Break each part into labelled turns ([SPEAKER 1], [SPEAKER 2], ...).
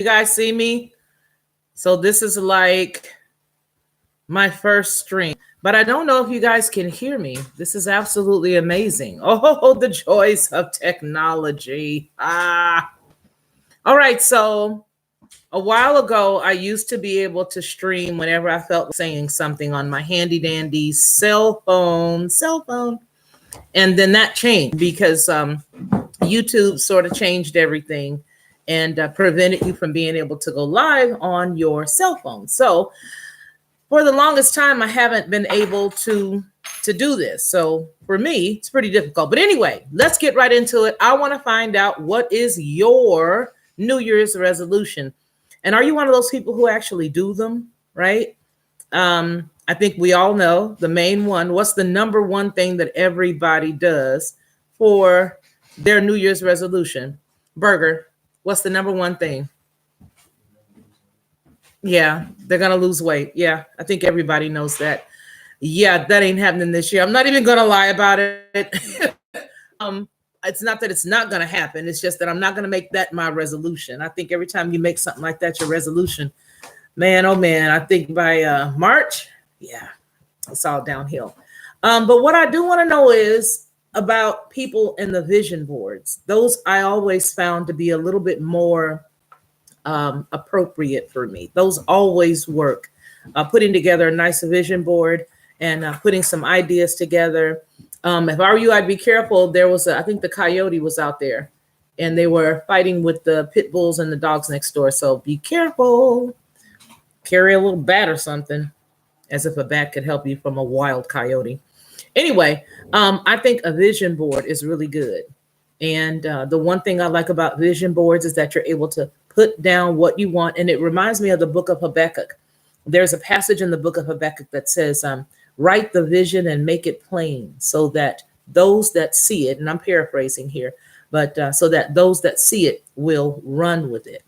[SPEAKER 1] You guys see me? So this is like my first stream, but I don't know if you guys can hear me. This is absolutely amazing. Oh, the joys of technology. All right. So a while ago, I used to be able to stream whenever I felt saying something on my handy dandy cell phone. And then that changed because YouTube sort of changed everything and prevented you from being able to go live on your cell phone. So for the longest time, I haven't been able to do this. So for me, it's pretty difficult. But anyway, let's get right into it. I want to find out, what is your New Year's resolution? And are you one of those people who actually do them, right? I think we all know the main one. What's the number one thing that everybody does for their New Year's resolution? Burger, what's the number one thing? Yeah, they're gonna lose weight. Yeah, I think everybody knows that. Yeah, that ain't happening this year. I'm not even gonna lie about it. um, it's not that it's not gonna happen. It's just that I'm not gonna make that my resolution. I think every time you make something like that your resolution, man, oh man, I think by March, yeah, it's all downhill. But what I do want to know is about people in the vision boards. Those I always found to be a little bit more appropriate for me. Those always work. Putting together a nice vision board and putting some ideas together. If I were you, I'd be careful. There was, I think the coyote was out there and they were fighting with the pit bulls and the dogs next door. So be careful. Carry a little bat or something, as if a bat could help you from a wild coyote. Anyway, I think a vision board is really good. And the one thing I like about vision boards is that you're able to put down what you want. And it reminds me of the book of Habakkuk. There's a passage in the book of Habakkuk that says, write the vision and make it plain so that those that see it, and I'm paraphrasing here, but so that those that see it will run with it.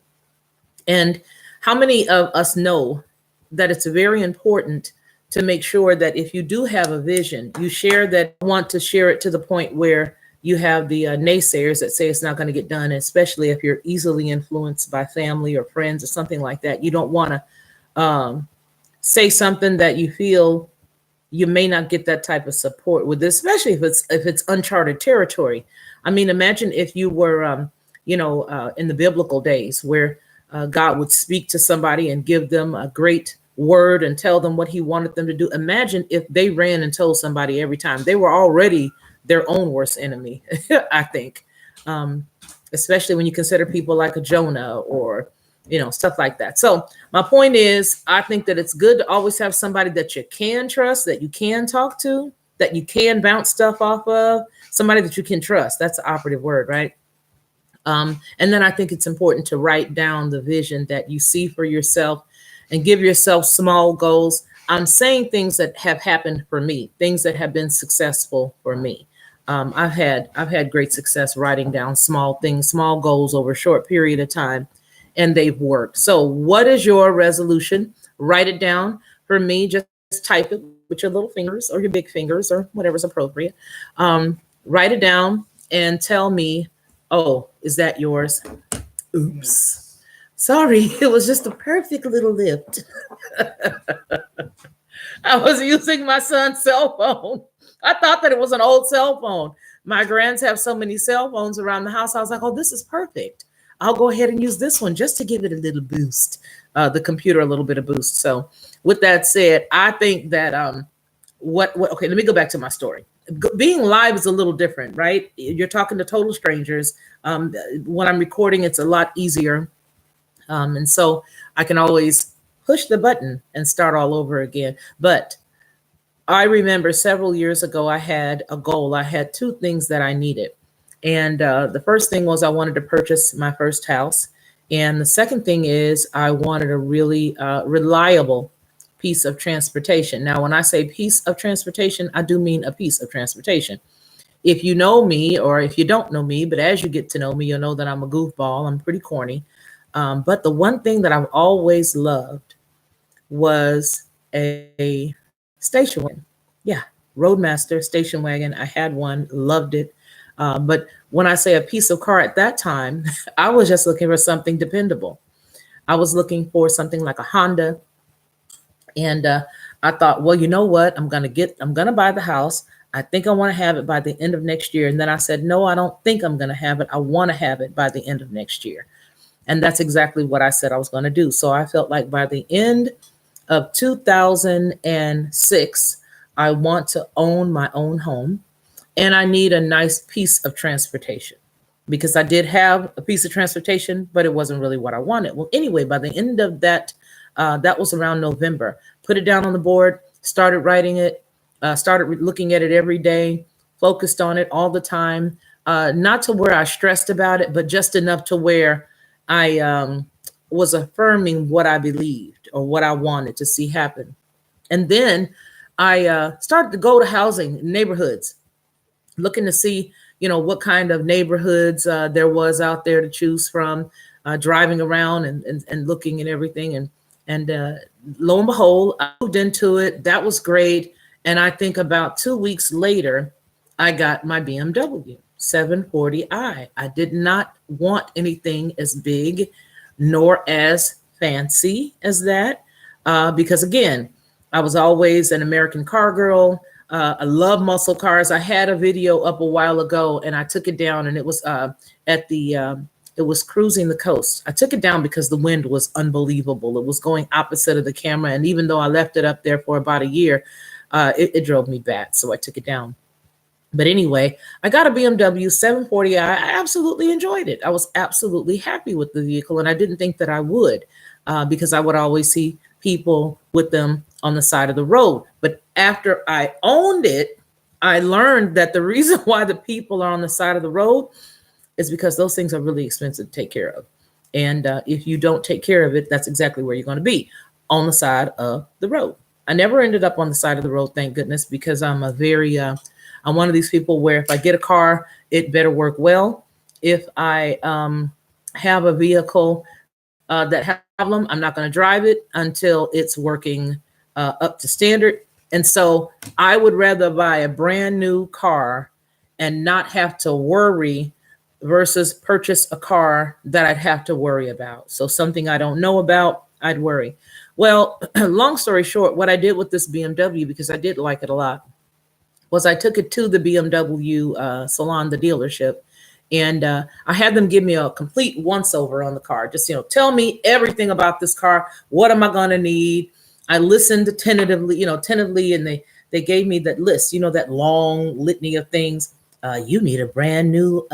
[SPEAKER 1] And how many of us know that it's very important to make sure that if you do have a vision, you share that, want to share it to the point where you have the naysayers that say it's not going to get done, especially if you're easily influenced by family or friends or something like that. You don't want to say something that you feel you may not get that type of support with, especially if it's uncharted territory. I mean, imagine if you were, in the biblical days where God would speak to somebody and give them a great word and tell them what he wanted them to do. Imagine if they ran and told somebody every time. They were already their own worst enemy, I think, especially when you consider people like a Jonah or, stuff like that. So my point is, I think that it's good to always have somebody that you can trust, that you can talk to, that you can bounce stuff off of, somebody that you can trust. That's the operative word, right? And then I think it's important to write down the vision that you see for yourself and give yourself small goals. I'm saying things that have happened for me, things that have been successful for me. I've had great success writing down small things, small goals over a short period of time, and they've worked. So what is your resolution? Write it down. For me, just type it with your little fingers or your big fingers or whatever's appropriate. Write it down and tell me, oh, is that yours? Oops. Sorry, it was just a perfect little lift. I was using my son's cell phone. I thought that it was an old cell phone. My grands have so many cell phones around the house. I was like, oh, this is perfect. I'll go ahead and use this one just to give it a little boost, the computer a little bit of boost. So with that said, I think that okay, let me go back to my story. Being live is a little different, right? You're talking to total strangers. When I'm recording, it's a lot easier. And so I can always push the button and start all over again. But I remember several years ago, I had a goal. I had two things that I needed. And the first thing was I wanted to purchase my first house. And the second thing is I wanted a really reliable piece of transportation. Now, when I say piece of transportation, I do mean a piece of transportation. If you know me, or if you don't know me, but as you get to know me, you'll know that I'm a goofball. I'm pretty corny. But the one thing that I've always loved was a station wagon. Yeah, Roadmaster station wagon. I had one, loved it. But when I say a piece of car at that time, I was just looking for something dependable. I was looking for something like a Honda, and I thought, well, you know what? I'm gonna buy the house. I think I want to have it by the end of next year. And then I said, no, I don't think I'm gonna have it. I want to have it by the end of next year. And that's exactly what I said I was going to do. So I felt like by the end of 2006, I want to own my own home, and I need a nice piece of transportation, because I did have a piece of transportation, but it wasn't really what I wanted. Well, anyway, by the end of that, that was around November, put it down on the board, started writing it, looking at it every day, focused on it all the time. Not to where I stressed about it, but just enough to where I was affirming what I believed or what I wanted to see happen. And then I started to go to housing neighborhoods, looking to see, what kind of neighborhoods there was out there to choose from, driving around and looking at everything. And lo and behold, I moved into it. That was great. And I think about 2 weeks later, I got my BMW 740i. I did not want anything as big nor as fancy as that, because again, I was always an American car girl. I love muscle cars. I had a video up a while ago, and I took it down, and it was it was cruising the coast. I took it down because the wind was unbelievable. It was going opposite of the camera, and even though I left it up there for about a year, it drove me bad, so I took it down. But anyway, I got a BMW 740i. I absolutely enjoyed it. I was absolutely happy with the vehicle, and I didn't think that I would, because I would always see people with them on the side of the road. But after I owned it, I learned that the reason why the people are on the side of the road is because those things are really expensive to take care of. And if you don't take care of it, that's exactly where you're going to be, on the side of the road. I never ended up on the side of the road, thank goodness, because I'm I'm one of these people where if I get a car, it better work well. If I have a vehicle that has a problem, I'm not going to drive it until it's working up to standard. And so I would rather buy a brand new car and not have to worry versus purchase a car that I'd have to worry about. So something I don't know about, I'd worry. Well, long story short, what I did with this BMW, because I did like it a lot, was I took it to the BMW salon, the dealership, and I had them give me a complete once-over on the car. Just, tell me everything about this car. What am I going to need? I listened tentatively, and they gave me that list, that long litany of things. You need a brand new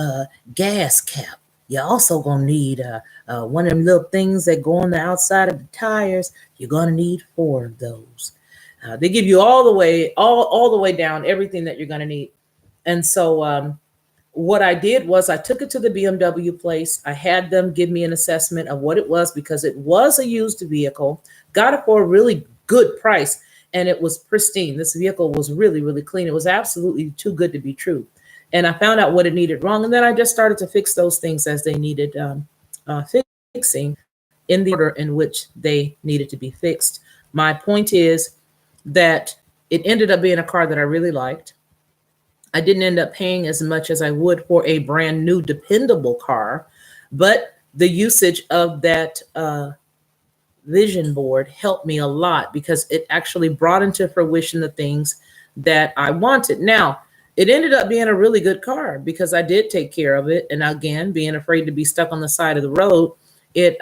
[SPEAKER 1] gas cap. You're also going to need one of them little things that go on the outside of the tires. You're going to need 4 of those. They give you all the way down everything that you're going to need. And so what I did was I took it to the BMW place. I had them give me an assessment of what it was, because it was a used vehicle, got it for a really good price, and it was pristine. This vehicle was really, really clean. It was absolutely too good to be true. And I found out what it needed wrong. And then I just started to fix those things as they needed fixing in the order in which they needed to be fixed. My point is that it ended up being a car that I really liked. I didn't end up paying as much as I would for a brand new, dependable car, but the usage of that vision board helped me a lot, because it actually brought into fruition the things that I wanted. Now, it ended up being a really good car because I did take care of it. And again, being afraid to be stuck on the side of the road, it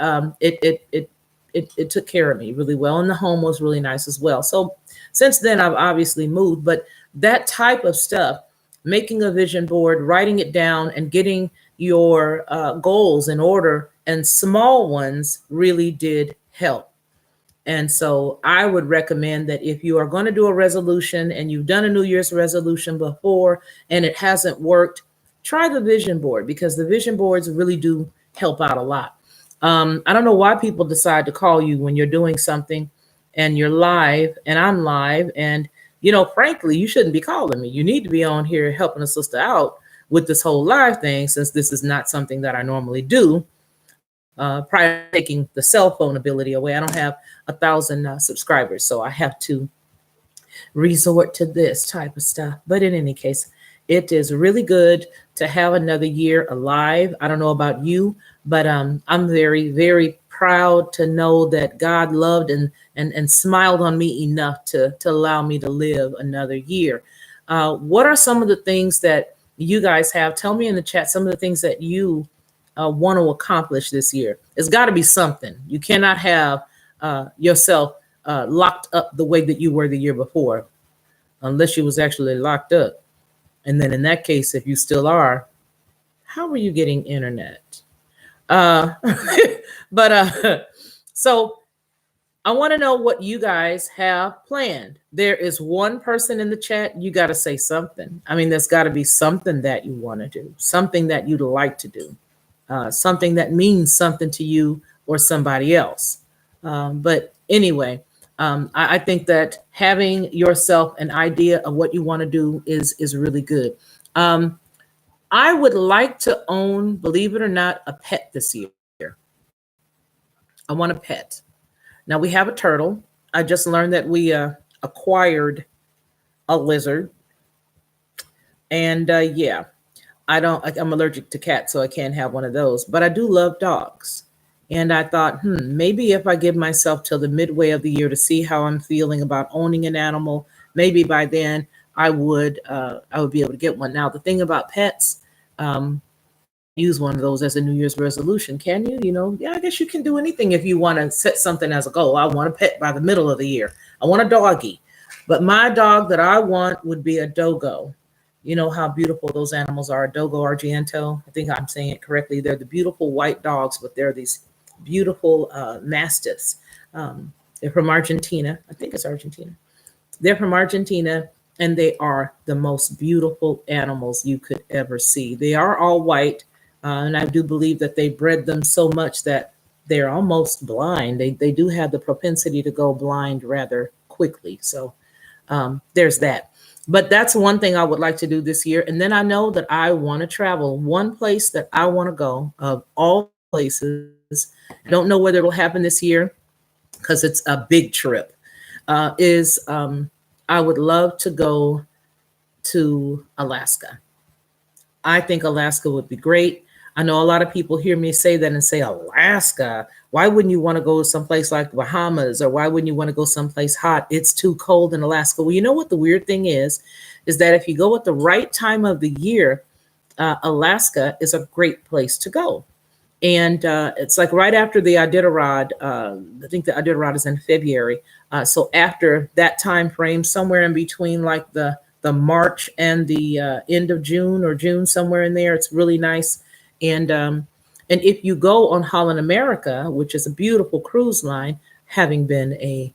[SPEAKER 1] took care of me really well. And the home was really nice as well. So since then, I've obviously moved, but that type of stuff, making a vision board, writing it down, and getting your goals in order, and small ones, really did help. And so I would recommend that if you are going to do a resolution and you've done a New Year's resolution before and it hasn't worked, try the vision board, because the vision boards really do help out a lot. I don't know why people decide to call you when you're doing something and you're live and I'm live. And, frankly, you shouldn't be calling me. You need to be on here helping a sister out with this whole live thing, since this is not something that I normally do. Prior to taking the cell phone ability away, I don't have 1,000 subscribers, so I have to resort to this type of stuff. But in any case, it is really good to have another year alive. I don't know about you, but I'm very, very proud to know that God loved and smiled on me enough to allow me to live another year. What are some of the things that you guys have? Tell me in the chat some of the things that you want to accomplish this year. It's got to be something. You cannot have yourself locked up the way that you were the year before, unless you was actually locked up. And then in that case, if you still are, how are you getting internet? But so I want to know what you guys have planned. There is one person in the chat. You got to say something. I mean, there's got to be something that you want to do, something that you'd like to do, something that means something to you or somebody else. But anyway, I think that having yourself an idea of what you want to do is really good. I would like to own, believe it or not, a pet this year. I want a pet. Now we have a turtle. I just learned that we acquired a lizard. And yeah, I'm allergic to cats, so I can't have one of those. But I do love dogs. And I thought, maybe if I give myself till the midway of the year to see how I'm feeling about owning an animal, maybe by then I would be able to get one. Now, the thing about pets, use one of those as a New Year's resolution, can you? Yeah, I guess you can do anything if you want to set something as a goal. I want a pet by the middle of the year. I want a doggy. But my dog that I want would be a dogo. You know how beautiful those animals are, Dogo Argento. I think I'm saying it correctly. They're the beautiful white dogs, but they're these beautiful mastiffs. They're from Argentina. I think it's Argentina. They're from Argentina, and they are the most beautiful animals you could ever see. They are all white, and I do believe that they bred them so much that they're almost blind. They do have the propensity to go blind rather quickly. So there's that. But that's one thing I would like to do this year. And then I know that I want to travel. One place that I want to go, of all places, I don't know whether it'll happen this year because it's a big trip, is I would love to go to Alaska. I think Alaska would be great. I know a lot of people hear me say that and say, Alaska, why wouldn't you want to go someplace like Bahamas, or why wouldn't you want to go someplace hot? It's too cold in Alaska. Well, you know what the weird thing is that if you go at the right time of the year, Alaska is a great place to go. And it's like right after the Iditarod. I think the Iditarod is in February. So after that time frame, somewhere in between like the March and the end of June, or June, somewhere in there, it's really nice. And if you go on Holland America, which is a beautiful cruise line, having been a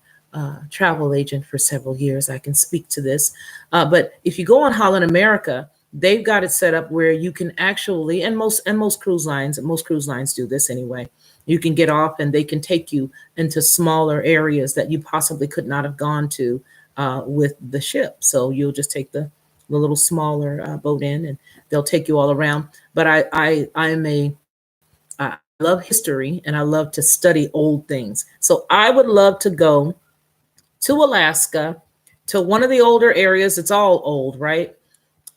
[SPEAKER 1] travel agent for several years, I can speak to this. But if you go on Holland America, they've got it set up where you can actually, and most cruise lines do this anyway. You can get off and they can take you into smaller areas that you possibly could not have gone to with the ship. So you'll just take the little smaller boat in, and they'll take you all around. But I love history, and I love to study old things. So I would love to go to Alaska, to one of the older areas. It's all old, right?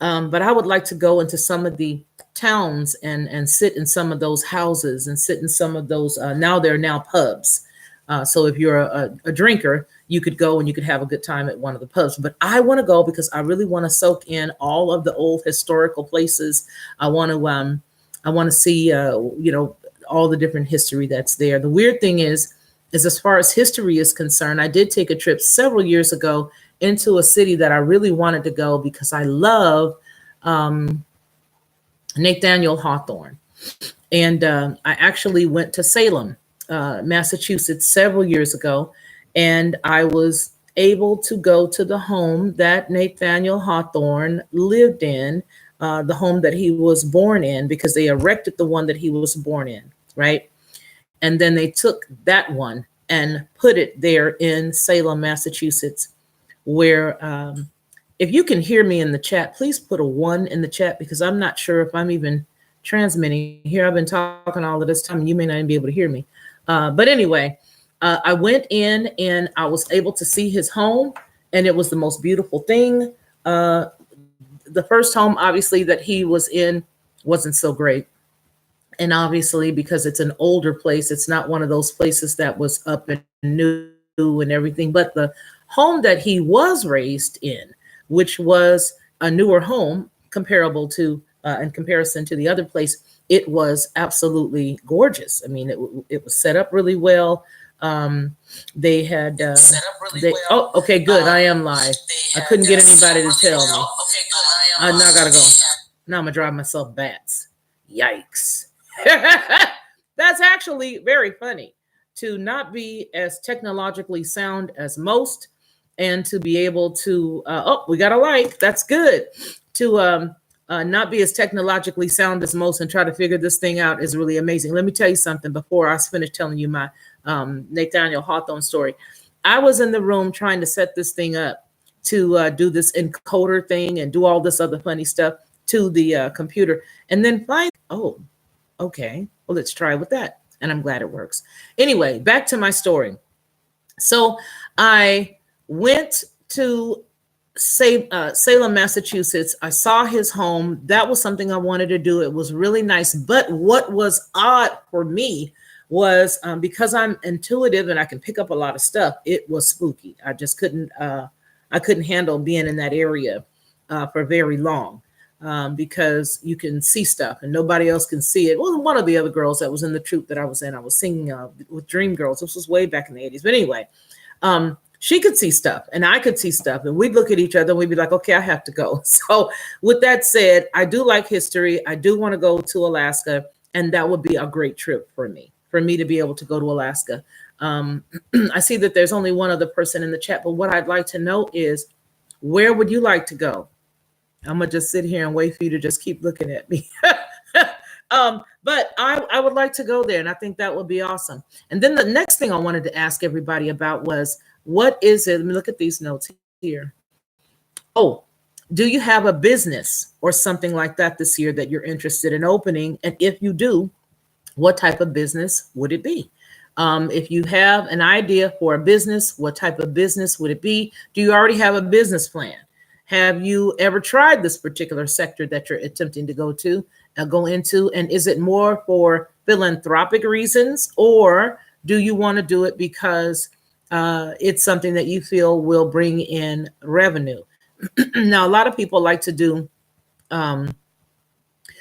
[SPEAKER 1] But I would like to go into some of the towns and sit in some of those houses and sit in some of those. Now they're now pubs. So if you're a drinker, you could go and you could have a good time at one of the pubs. But I want to go because I really want to soak in all of the old historical places. I want to see, all the different history that's there. The weird thing is as far as history is concerned, I did take a trip several years ago into a city that I really wanted to go because I love Nathaniel Hawthorne. And I actually went to Salem, Massachusetts several years ago, and I was able to go to the home that Nathaniel Hawthorne lived in, the home that he was born in, because they erected the one that he was born in, right? And then they took that one and put it there in Salem, Massachusetts, where if you can hear me in the chat, please put a 1 in the chat, because I'm not sure if I'm even transmitting here. I've been talking all of this time and you may not even be able to hear me. But anyway, I went in and I was able to see his home, and it was the most beautiful thing. The first home, obviously, that he was in wasn't so great. And obviously, because it's an older place, it's not one of those places that was up and new and everything. But the home that he was raised in, which was a newer home comparable to, in comparison to the other place, it was absolutely gorgeous. I mean, it was set up really well. Um, they had oh, okay, good. I am live. I couldn't get anybody to tell me. Now I gotta go. Now I'm gonna drive myself bats. Yikes. That's actually very funny to not be as technologically sound as most, and to be able to, oh, we got a like, that's good. To not be as technologically sound as most and try to figure this thing out is really amazing. Let me tell you something before I finish telling you my Nathaniel Hawthorne story. I was in the room trying to set this thing up to do this encoder thing and do all this other funny stuff to the computer. And then finally, oh, okay, well, let's try with that. And I'm glad it works. Anyway, back to my story. So I went to Salem, Massachusetts. I saw his home. That was something I wanted to do. It was really nice. But what was odd for me was, because I'm intuitive and I can pick up a lot of stuff, it was spooky. I just couldn't, I couldn't handle being in that area for very long. Because you can see stuff and nobody else can see it. Well, one of the other girls that was in the troupe that I was in, I was singing with Dream Girls. This was way back in the 80s. But anyway, she could see stuff and I could see stuff, and we'd look at each other and we'd be like, okay, I have to go. So with that said, I do like history. I do want to go to Alaska, and that would be a great trip for me to be able to go to Alaska. I see that there's only one other person in the chat, but what I'd like to know is, where would you like to go? I'm gonna just sit here and wait for you to just keep looking at me. But I would like to go there, and I think that would be awesome. And then the next thing I wanted to ask everybody about was, what is it? Let me look at these notes here. Oh, do you have a business or something like that this year that you're interested in opening? And if you do, what type of business would it be? If you have an idea for a business, what type of business would it be? Do you already have a business plan? Have you ever tried this particular sector that you're attempting to go into? And is it more for philanthropic reasons, or do you want to do it because it's something that you feel will bring in revenue? Now, a lot of people like to do a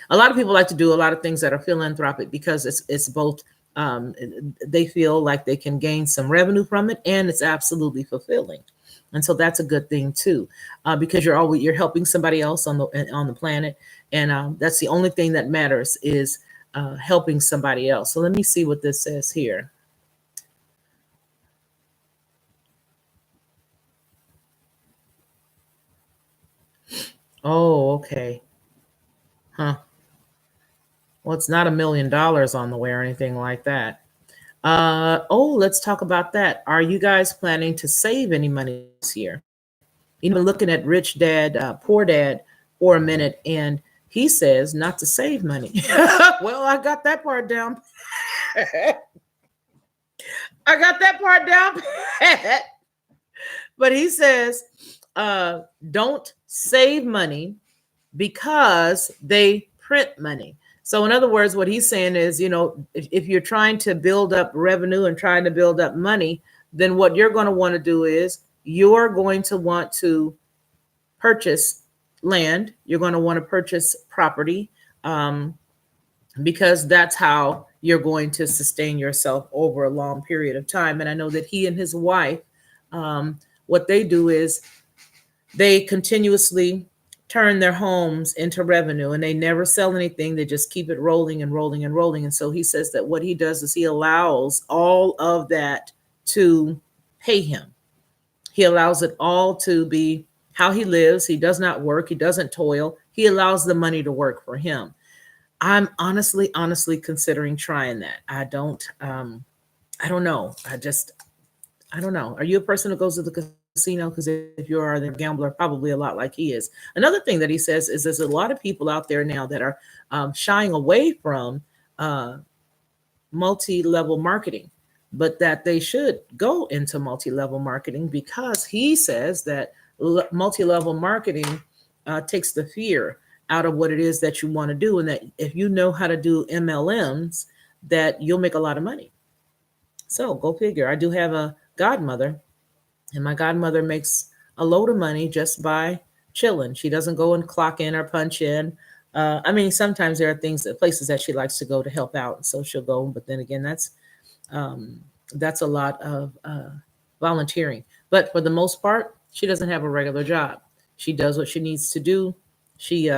[SPEAKER 1] lot of things that are philanthropic because it's both. They feel like they can gain some revenue from it, and it's absolutely fulfilling. And so that's a good thing too, because you're helping somebody else on the planet, and that's the only thing that matters is helping somebody else. So let me see what this says here. Oh, okay. Huh. Well, it's not $1 million on the way or anything like that. Oh, let's talk about that. Are you guys planning to save any money this year? Even looking at Rich Dad, Poor Dad for a minute, and he says not to save money. Well, I got that part down. I got that part down. But he says, don't save money because they print money. So in other words, what he's saying is, if you're trying to build up revenue and trying to build up money, then what you're going to want to do is you're going to want to purchase land. You're going to want to purchase property, because that's how you're going to sustain yourself over a long period of time. And I know that he and his wife, what they do is they continuously turn their homes into revenue, and they never sell anything. They just keep it rolling and rolling and rolling. And so he says that what he does is he allows all of that to pay him. He allows it all to be how he lives. He does not work. He doesn't toil. He allows the money to work for him. I'm honestly considering trying that. I don't know. I don't know. Are you a person who goes to the casino? Because if you are, the gambler, probably a lot like he is. Another thing that he says is there's a lot of people out there now that are shying away from multi-level marketing, but that they should go into multi-level marketing, because he says that multi-level marketing takes the fear out of what it is that you want to do. And that if you know how to do MLMs, that you'll make a lot of money. So go figure. I do have a godmother, and my godmother makes a load of money just by chilling. She doesn't go and clock in or punch in. I mean, sometimes there are places that she likes to go to help out, and so she'll go. But then again, um, that's a lot of volunteering. But for the most part, she doesn't have a regular job. She does what she needs to do. She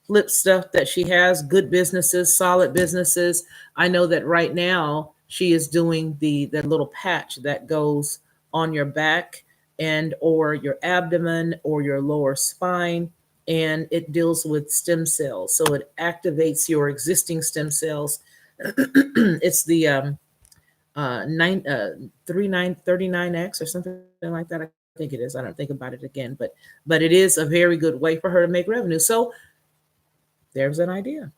[SPEAKER 1] flips stuff that she has, good businesses, solid businesses. I know that right now she is doing that little patch that goes on your back and or your abdomen or your lower spine, and it deals with stem cells. So it activates your existing stem cells. It's the 3939X or something like that. I think it is. I don't think about it again, but it is a very good way for her to make revenue. So there's an idea.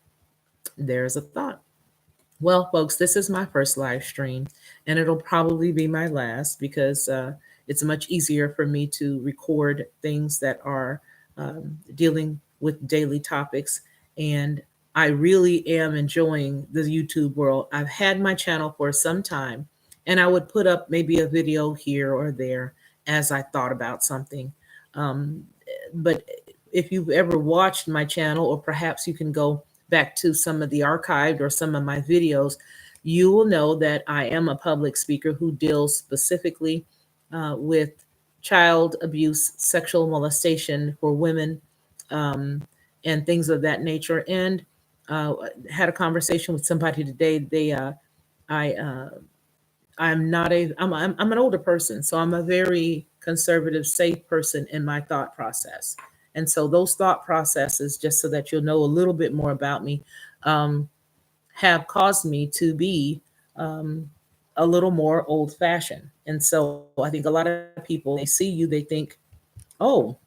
[SPEAKER 1] There's a thought. Well, folks, this is my first live stream, and it'll probably be my last because it's much easier for me to record things that are dealing with daily topics. And I really am enjoying the YouTube world. I've had my channel for some time, and I would put up maybe a video here or there as I thought about something. Um, but if you've ever watched my channel, or perhaps you can go back to some of the archived or some of my videos, you will know that I am a public speaker who deals specifically with child abuse, sexual molestation for women, um, and things of that nature. And had a conversation with somebody today. I, I'm an older person, so I'm a very conservative, safe person in my thought process. And so those thought processes, just so that you'll know a little bit more about me, um, have caused me to be um, a little more old fashioned. And so I think a lot of people, when they see you, they think, oh,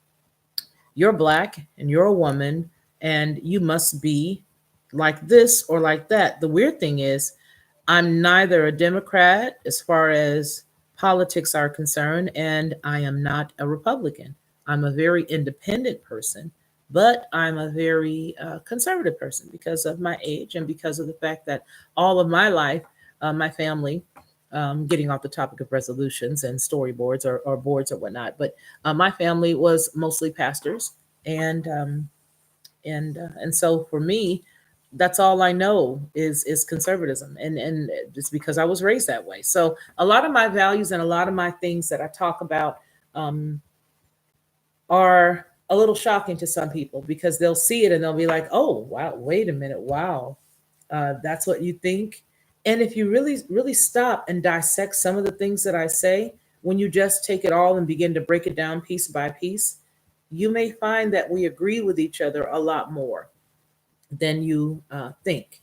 [SPEAKER 1] you're black and you're a woman and you must be like this or like that. The weird thing is, I'm neither a Democrat as far as politics are concerned, and I am not a Republican. I'm a very independent person, but I'm a very conservative person because of my age and because of the fact that all of my life, my family, getting off the topic of resolutions and storyboards or boards or whatnot, but my family was mostly pastors, and and so for me, that's all I know is conservatism, and it's because I was raised that way. So a lot of my values and a lot of my things that I talk about um, are a little shocking to some people because they'll see it and they'll be like, "Oh, wow, wait a minute, wow, that's what you think." And if you really stop and dissect some of the things that I say, when you just take it all and begin to break it down piece by piece, you may find that we agree with each other a lot more than you think.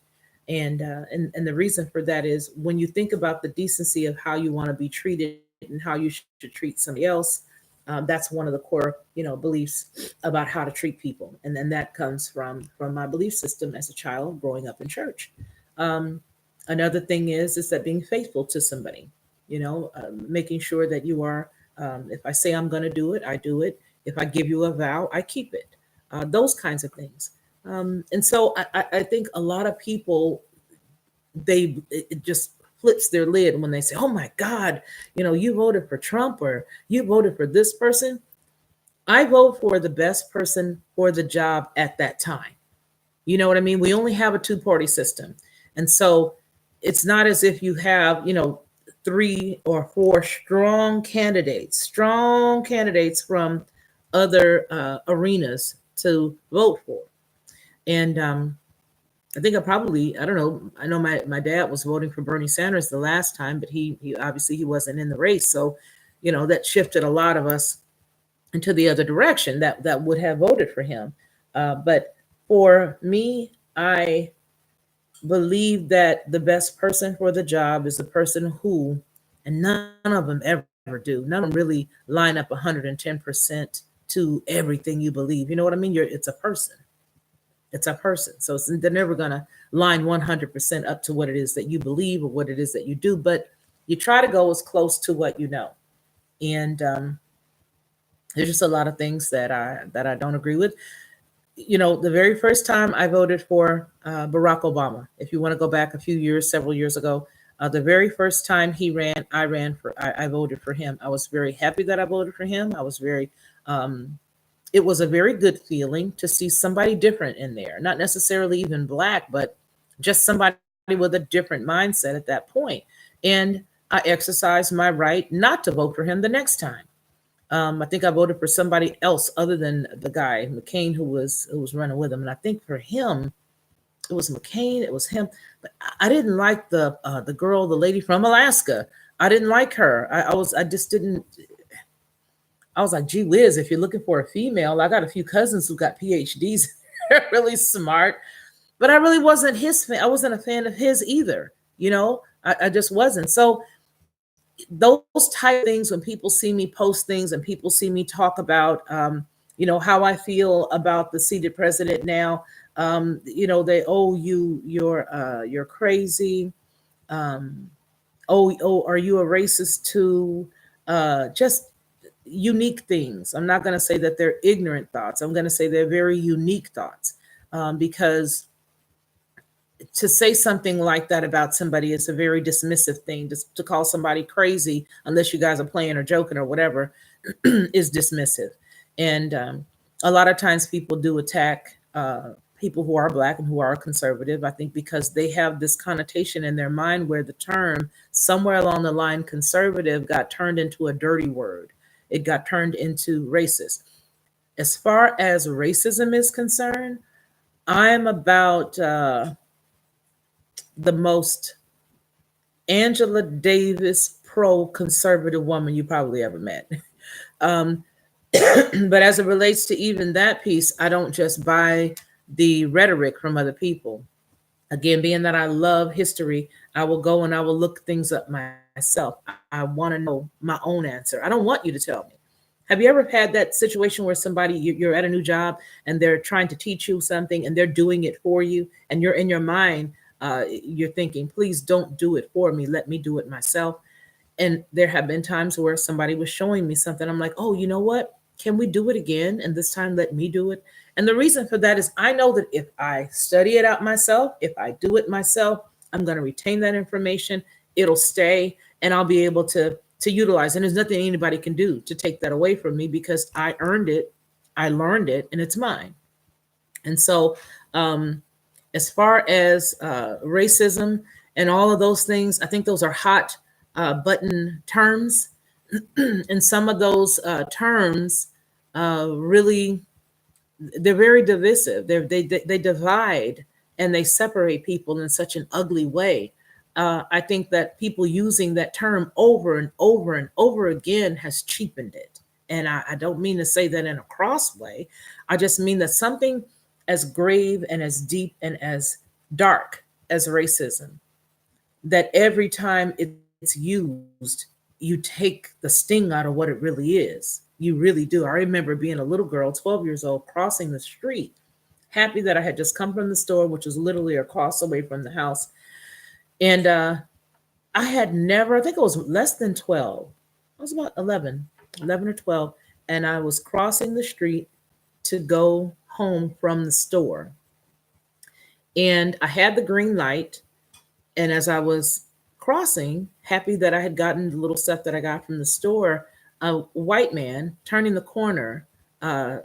[SPEAKER 1] And the reason for that is when you think about the decency of how you want to be treated and how you should treat somebody else, that's one of the core beliefs about how to treat people, and then that comes from my belief system as a child growing up in church. Um, Another thing is that being faithful to somebody, making sure that you are. If I say I'm going to do it, I do it. If I give you a vow, I keep it. Those kinds of things. And so I think a lot of people, it just flips their lid when they say, "Oh my God, you voted for Trump or you voted for this person." I vote for the best person for the job at that time. You know what I mean? We only have a two-party system. And so it's not as if you have, three or four strong candidates from other arenas to vote for. And I think I don't know. I know my dad was voting for Bernie Sanders the last time, but he obviously he wasn't in the race. So, that shifted a lot of us into the other direction that would have voted for him. But for me, I believe that the best person for the job is the person who, and none of them ever do, none of them really line up 110% to everything you believe. You know what I mean? It's a person. It's a person. So they're never going to line 100% up to what it is that you believe or what it is that you do, but you try to go as close to what you know. And there's just a lot of things that I don't agree with. the very first time I voted for Barack Obama, if you want to go back a few years, several years ago, the very first time he ran, I voted for him. I was very happy that I voted for him. Um, it was a very good feeling to see somebody different in there, not necessarily even black, but just somebody with a different mindset at that point. And I exercised my right not to vote for him the next time. I think I voted for somebody else other than the guy McCain who was running with him, and I think for him it was McCain. It was him, but I didn't like the girl, the lady from Alaska. I didn't like her. I just didn't. I was like, gee whiz, if you're looking for a female, I got a few cousins who got PhDs. They're really smart, but I really wasn't his fan. I wasn't a fan of his either. I just wasn't. So those type of things, when people see me post things and people see me talk about how I feel about the seated president now, they, oh, you're crazy. Oh, are you a racist too? Just unique things. I'm not going to say that they're ignorant thoughts. I'm going to say they're very unique thoughts, because to say something like that about somebody is a very dismissive thing. To call somebody crazy, unless you guys are playing or joking or whatever, is dismissive. And a lot of times people do attack people who are black and who are conservative, I think because they have this connotation in their mind where the term somewhere along the line conservative got turned into a dirty word. It got turned into racist. As far as racism is concerned, I'm about the most Angela Davis pro conservative woman you probably ever met. Um, but as it relates to even that piece, I don't just buy the rhetoric from other people. Again, being that I love history, I will go and I will look things up myself. I want to know my own answer. I don't want you to tell me. Have you ever had that situation where somebody, you're at a new job and they're trying to teach you something and they're doing it for you, and you're in your mind, you're thinking, please don't do it for me. Let me do it myself. And there have been times where somebody was showing me something. I'm like, oh, you know what? Can we do it again? And this time, let me do it. And the reason for that is I know that if I study it out myself, if I do it myself, I'm going to retain that information. It'll stay, and I'll be able to utilize. And there's nothing anybody can do to take that away from me because I earned it, I learned it, and it's mine. And so, as far as racism and all of those things, I think those are hot button terms. And some of those terms really, they're very divisive. They divide and they separate people in such an ugly way. I think that people using that term over and over and over again has cheapened it. And I don't mean to say that in a cross way. I just mean that something as grave and as deep and as dark as racism, that every time it's used, you take the sting out of what it really is. You really do. I remember being a little girl, 12 years old, crossing the street, happy that I had just come from the store, which was literally across away from the house. And I had never, I think I was less than 12. I was about 11 or 12. And I was crossing the street to go home from the store. And I had the green light. And as I was crossing, happy that I had gotten the little stuff that I got from the store, a white man turning the corner uh,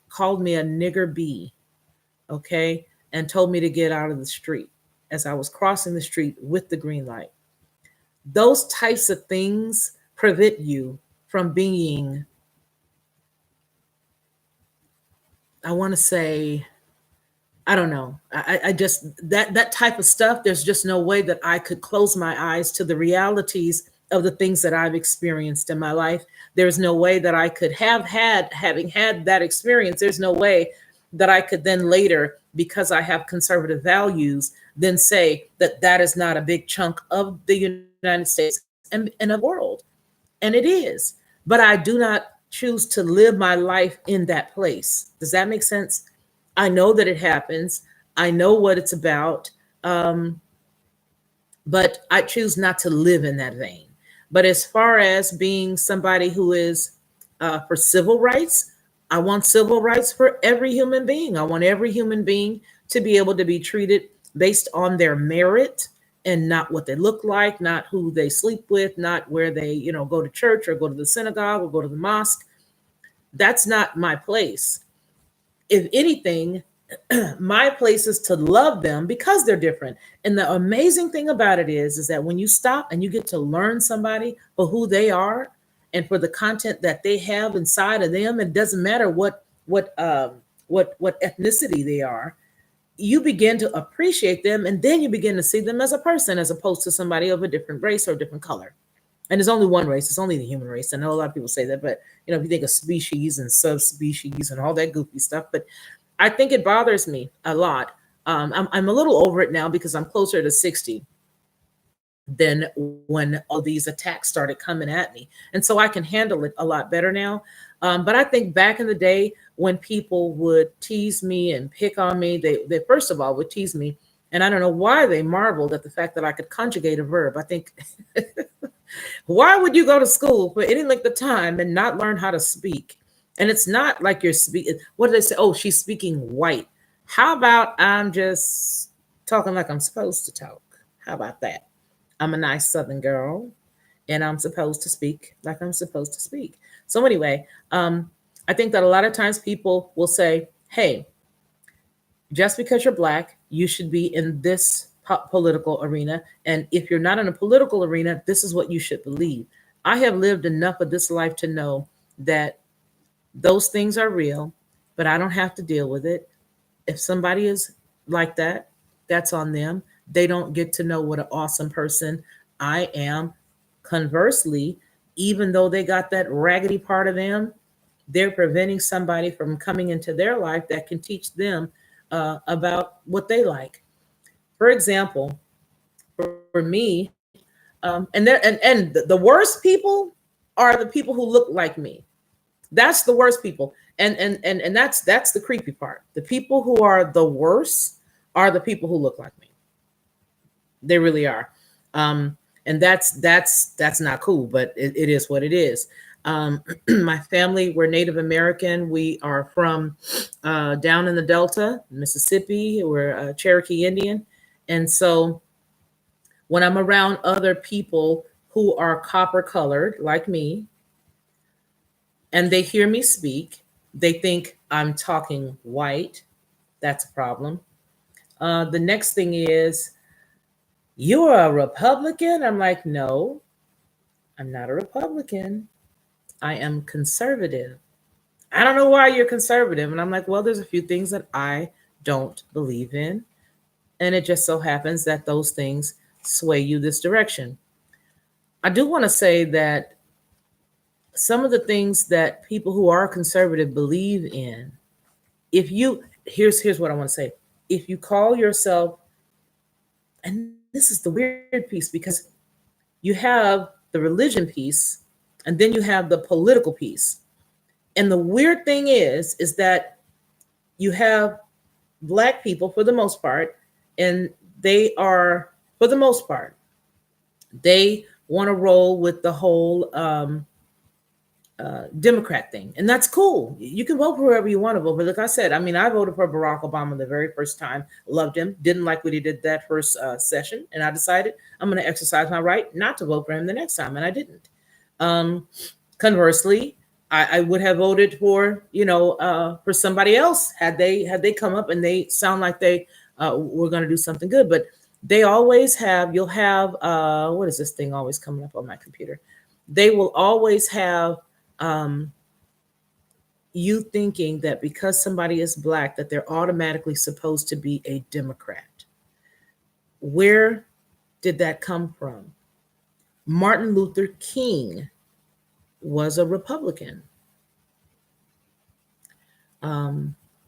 [SPEAKER 1] called me a nigger bee, okay, and told me to get out of the street as I was crossing the street with the green light. Those types of things prevent you from being, I want to say, I don't know. I just that type of stuff. There's just no way that I could close my eyes to the realities of the things that I've experienced in my life. There's no way that I could having had that experience. There's no way that I could then later, because I have conservative values, then say that that is not a big chunk of the United States and the world. And it is. But I do not choose to live my life in that place. Does that make sense? I know that it happens. I know what it's about. Um, but I choose not to live in that vein. But as far as being somebody who is for civil rights, I want civil rights for every human being. I want every human being to be able to be treated based on their merit and not what they look like, not who they sleep with, not where they, go to church or go to the synagogue or go to the mosque. That's not my place. If anything, my place is to love them because they're different. And the amazing thing about it is that when you stop and you get to learn somebody for who they are and for the content that they have inside of them, it doesn't matter what ethnicity they are. You begin to appreciate them, and then you begin to see them as a person, as opposed to somebody of a different race or a different color. And there's only one race. It's only the human race. I know a lot of people say that, but if you think of species and subspecies and all that goofy stuff, but I think it bothers me a lot. I'm a little over it now because I'm closer to 60 than when all these attacks started coming at me. And so I can handle it a lot better now. But I think back in the day when people would tease me and pick on me, they first of all would tease me. And I don't know why they marveled at the fact that I could conjugate a verb. I think, why would you go to school for any length of time and not learn how to speak? And it's not like you're speaking. What do they say? Oh, she's speaking white. How about I'm just talking like I'm supposed to talk? How about that? I'm a nice Southern girl, and I'm supposed to speak like I'm supposed to speak. So anyway, I think that a lot of times people will say, hey, just because you're Black, you should be in this political arena. And if you're not in a political arena, this is what you should believe. I have lived enough of this life to know that those things are real, but I don't have to deal with it. If somebody is like that, that's on them. They don't get to know what an awesome person I am. Conversely, even though they got that raggedy part of them, they're preventing somebody from coming into their life that can teach them about what they like. For example, for me, and the worst people are the people who look like me. That's the worst people. And that's the creepy part. The people who are the worst are the people who look like me. They really are. And that's not cool, but it is what it is. My family, we're Native American. We are from down in the Delta, Mississippi. We're Cherokee Indian. And so when I'm around other people who are copper colored like me, and they hear me speak, they think I'm talking white. That's a problem. The next thing is, you're a Republican? I'm like, no, I'm not a Republican. I am conservative. I don't know why you're conservative. And I'm like, well, there's a few things that I don't believe in. And it just so happens that those things sway you this direction. I do want to say that some of the things that people who are conservative believe in, here's what I want to say. If you call yourself, and this is the weird piece, because you have the religion piece and then you have the political piece. And the weird thing is that you have Black people for the most part, and they are, for the most part, they want to roll with the whole Democrat thing. And that's cool. You can vote for whoever you want to vote. But like I said, I mean, I voted for Barack Obama the very first time, loved him, didn't like what he did that first session. And I decided I'm going to exercise my right not to vote for him the next time. And I didn't. Conversely, I would have voted for, for somebody else had they come up and they sound like they were going to do something good. But they always have, you'll have, what is this thing always coming up on my computer? They will always have you thinking that because somebody is Black, that they're automatically supposed to be a Democrat. Where did that come from? Martin Luther King was a Republican.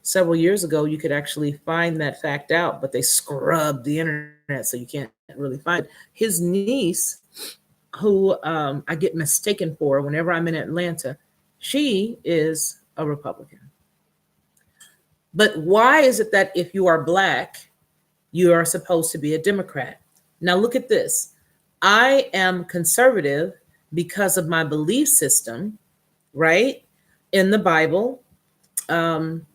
[SPEAKER 1] Several years ago, you could actually find that fact out, but they scrubbed the internet, so you can't really find it. His niece, who I get mistaken for whenever I'm in Atlanta, she is a Republican. But why is it that if you are Black, you are supposed to be a Democrat? Now look at this. I am conservative because of my belief system, right? In the Bible, Um,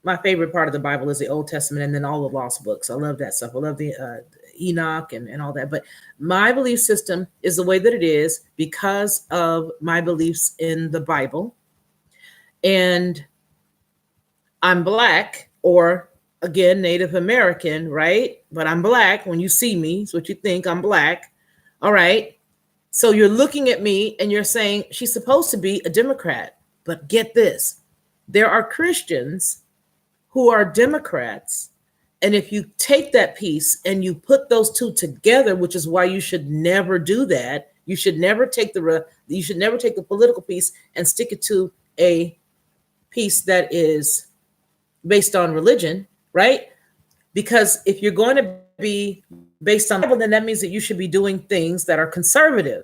[SPEAKER 1] my favorite part of the Bible is the Old Testament and then all the lost books. I love that stuff. I love the Enoch and all that. But my belief system is the way that it is because of my beliefs in the Bible. And I'm Black, or again, Native American, right? But I'm Black. When you see me, it's what you think. I'm Black. All right. So you're looking at me and you're saying she's supposed to be a Democrat. But get this, there are Christians who are Democrats. And if you take that piece and you put those two together, which is why you should never do that, you should never take the political piece and stick it to a piece that is based on religion, right? Because if you're going to be based on the Bible, then that means that you should be doing things that are conservative.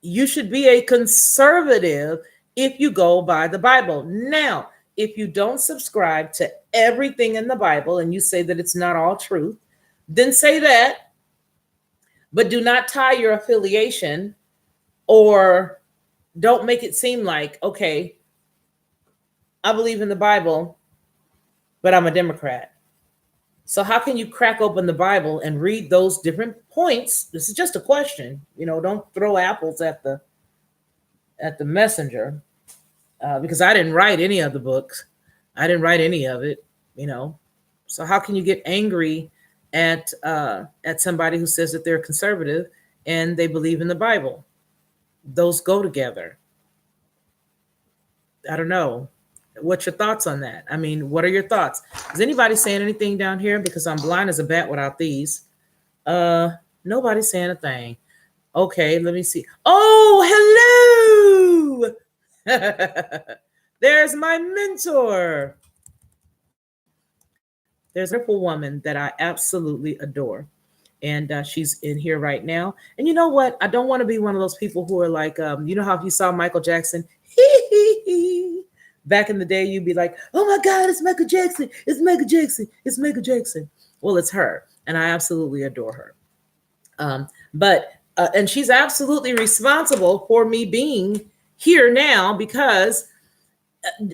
[SPEAKER 1] You should be a conservative if you go by the Bible. Now, if you don't subscribe to everything in the Bible and you say that it's not all truth, then say that, but do not tie your affiliation, or don't make it seem like, okay, I believe in the Bible, but I'm a Democrat. So how can you crack open the Bible and read those different points? This is just a question. Don't throw apples at the messenger, because I didn't write any of the books. I didn't write any of it. So how can you get angry at somebody who says that they're conservative and they believe in the Bible? Those go together. I don't know. What's your thoughts on that? I mean, what are your thoughts? Is anybody saying anything down here? Because I'm blind as a bat without these. Nobody's saying a thing. Okay, let me see. Oh, hello. There's my mentor. There's a wonderful woman that I absolutely adore. And she's in here right now. And you know what? I don't want to be one of those people who are like, you know how if you saw Michael Jackson, back in the day, you'd be like, oh my God, it's Michael Jackson. It's Michael Jackson. It's Michael Jackson. Well, it's her. And I absolutely adore her. And she's absolutely responsible for me being here now, because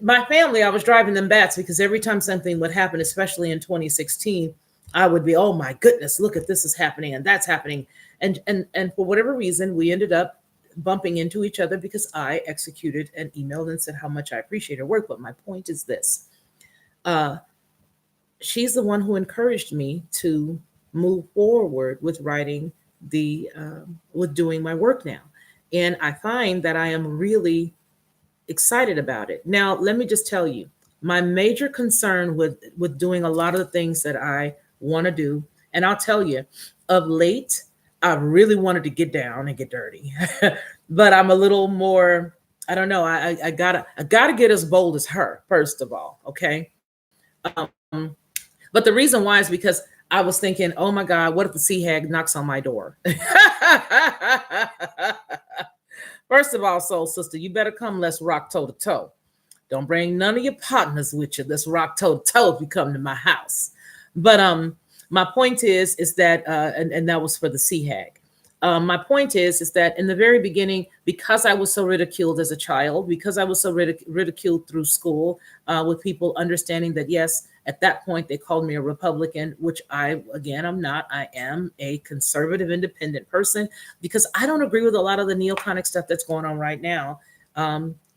[SPEAKER 1] my family, I was driving them bats, because every time something would happen, especially in 2016, I would be, oh my goodness, look at this is happening and that's happening. And for whatever reason, we ended up bumping into each other because I executed an email and said how much I appreciate her work. But my point is this. She's the one who encouraged me to move forward with writing with doing my work now. And I find that I am really excited about it. Now, let me just tell you, my major concern with doing a lot of the things that I want to do, and I'll tell you, of late, I really wanted to get down and get dirty, but I'm a little more, I don't know. I gotta get as bold as her, first of all. Okay. But the reason why is because I was thinking, oh my God, what if the sea hag knocks on my door? First of all, soul sister, you better come. Let's rock toe to toe. Don't bring none of your partners with you. Let's rock toe to toe if you come to my house. But my point is that, and that was for the sea hag. My point is that in the very beginning, because I was so ridiculed as a child, because I was so ridiculed through school, with people understanding that, yes, at that point, they called me a Republican, which I'm not. I am a conservative, independent person, because I don't agree with a lot of the neoconic stuff that's going on right now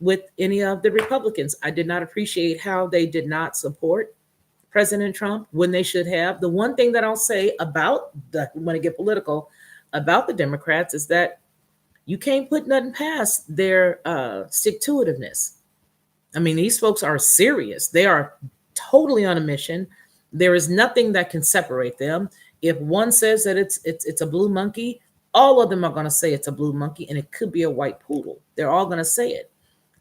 [SPEAKER 1] with any of the Republicans. I did not appreciate how they did not support President Trump when they should have. The one thing that I'll say about when I get political, about the Democrats, is that you can't put nothing past their stick-to-itiveness. I mean, these folks are serious. They are totally on a mission. There is nothing that can separate them. If one says that it's a blue monkey, all of them are going to say it's a blue monkey, and it could be a white poodle. They're all going to say it.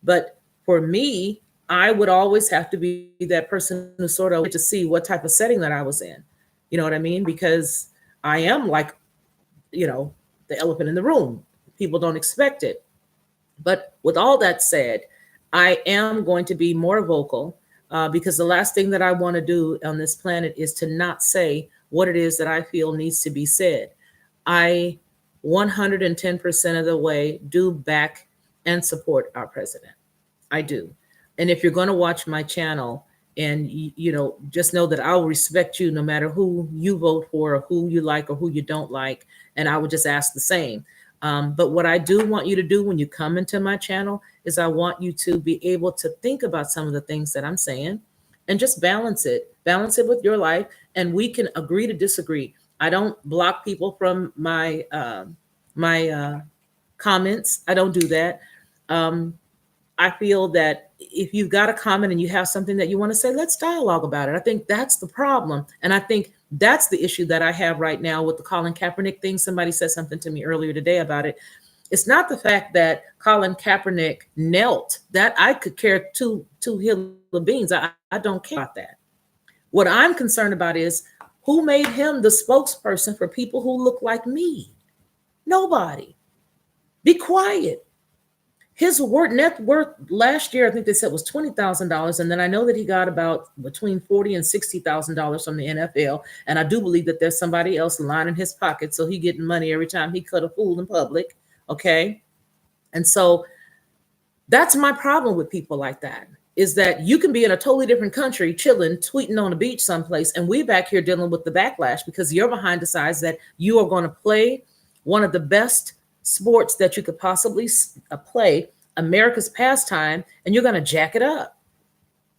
[SPEAKER 1] But for me, I would always have to be that person who sort of to see what type of setting that I was in. You know what I mean? Because I am like, the elephant in the room. People don't expect it. But with all that said, I am going to be more vocal, because the last thing that I want to do on this planet is to not say what it is that I feel needs to be said. I 110% of the way do back and support our president. I do. And if you're going to watch my channel, and just know that I'll respect you no matter who you vote for or who you like or who you don't like. And I would just ask the same. But what I do want you to do when you come into my channel is I want you to be able to think about some of the things that I'm saying and just balance it with your life. And we can agree to disagree. I don't block people from my comments. I don't do that. I feel that if you've got a comment and you have something that you want to say, let's dialogue about it. I think that's the problem. And I think that's the issue that I have right now with the Colin Kaepernick thing. Somebody said something to me earlier today about it. It's not the fact that Colin Kaepernick knelt. That I could care two hill of beans. I don't care about that. What I'm concerned about is who made him the spokesperson for people who look like me? Nobody. Be quiet. His net worth last year, I think they said, was $20,000. And then I know that he got about between $40,000 and $60,000 from the NFL. And I do believe that there's somebody else lining his pocket. So he getting money every time he cut a fool in public. Okay. And so that's my problem with people like that, is that you can be in a totally different country, chilling, tweeting on a beach someplace. And we back here dealing with the backlash because your behind decides that you are going to play one of the best sports that you could possibly play, America's pastime, and you're going to jack it up.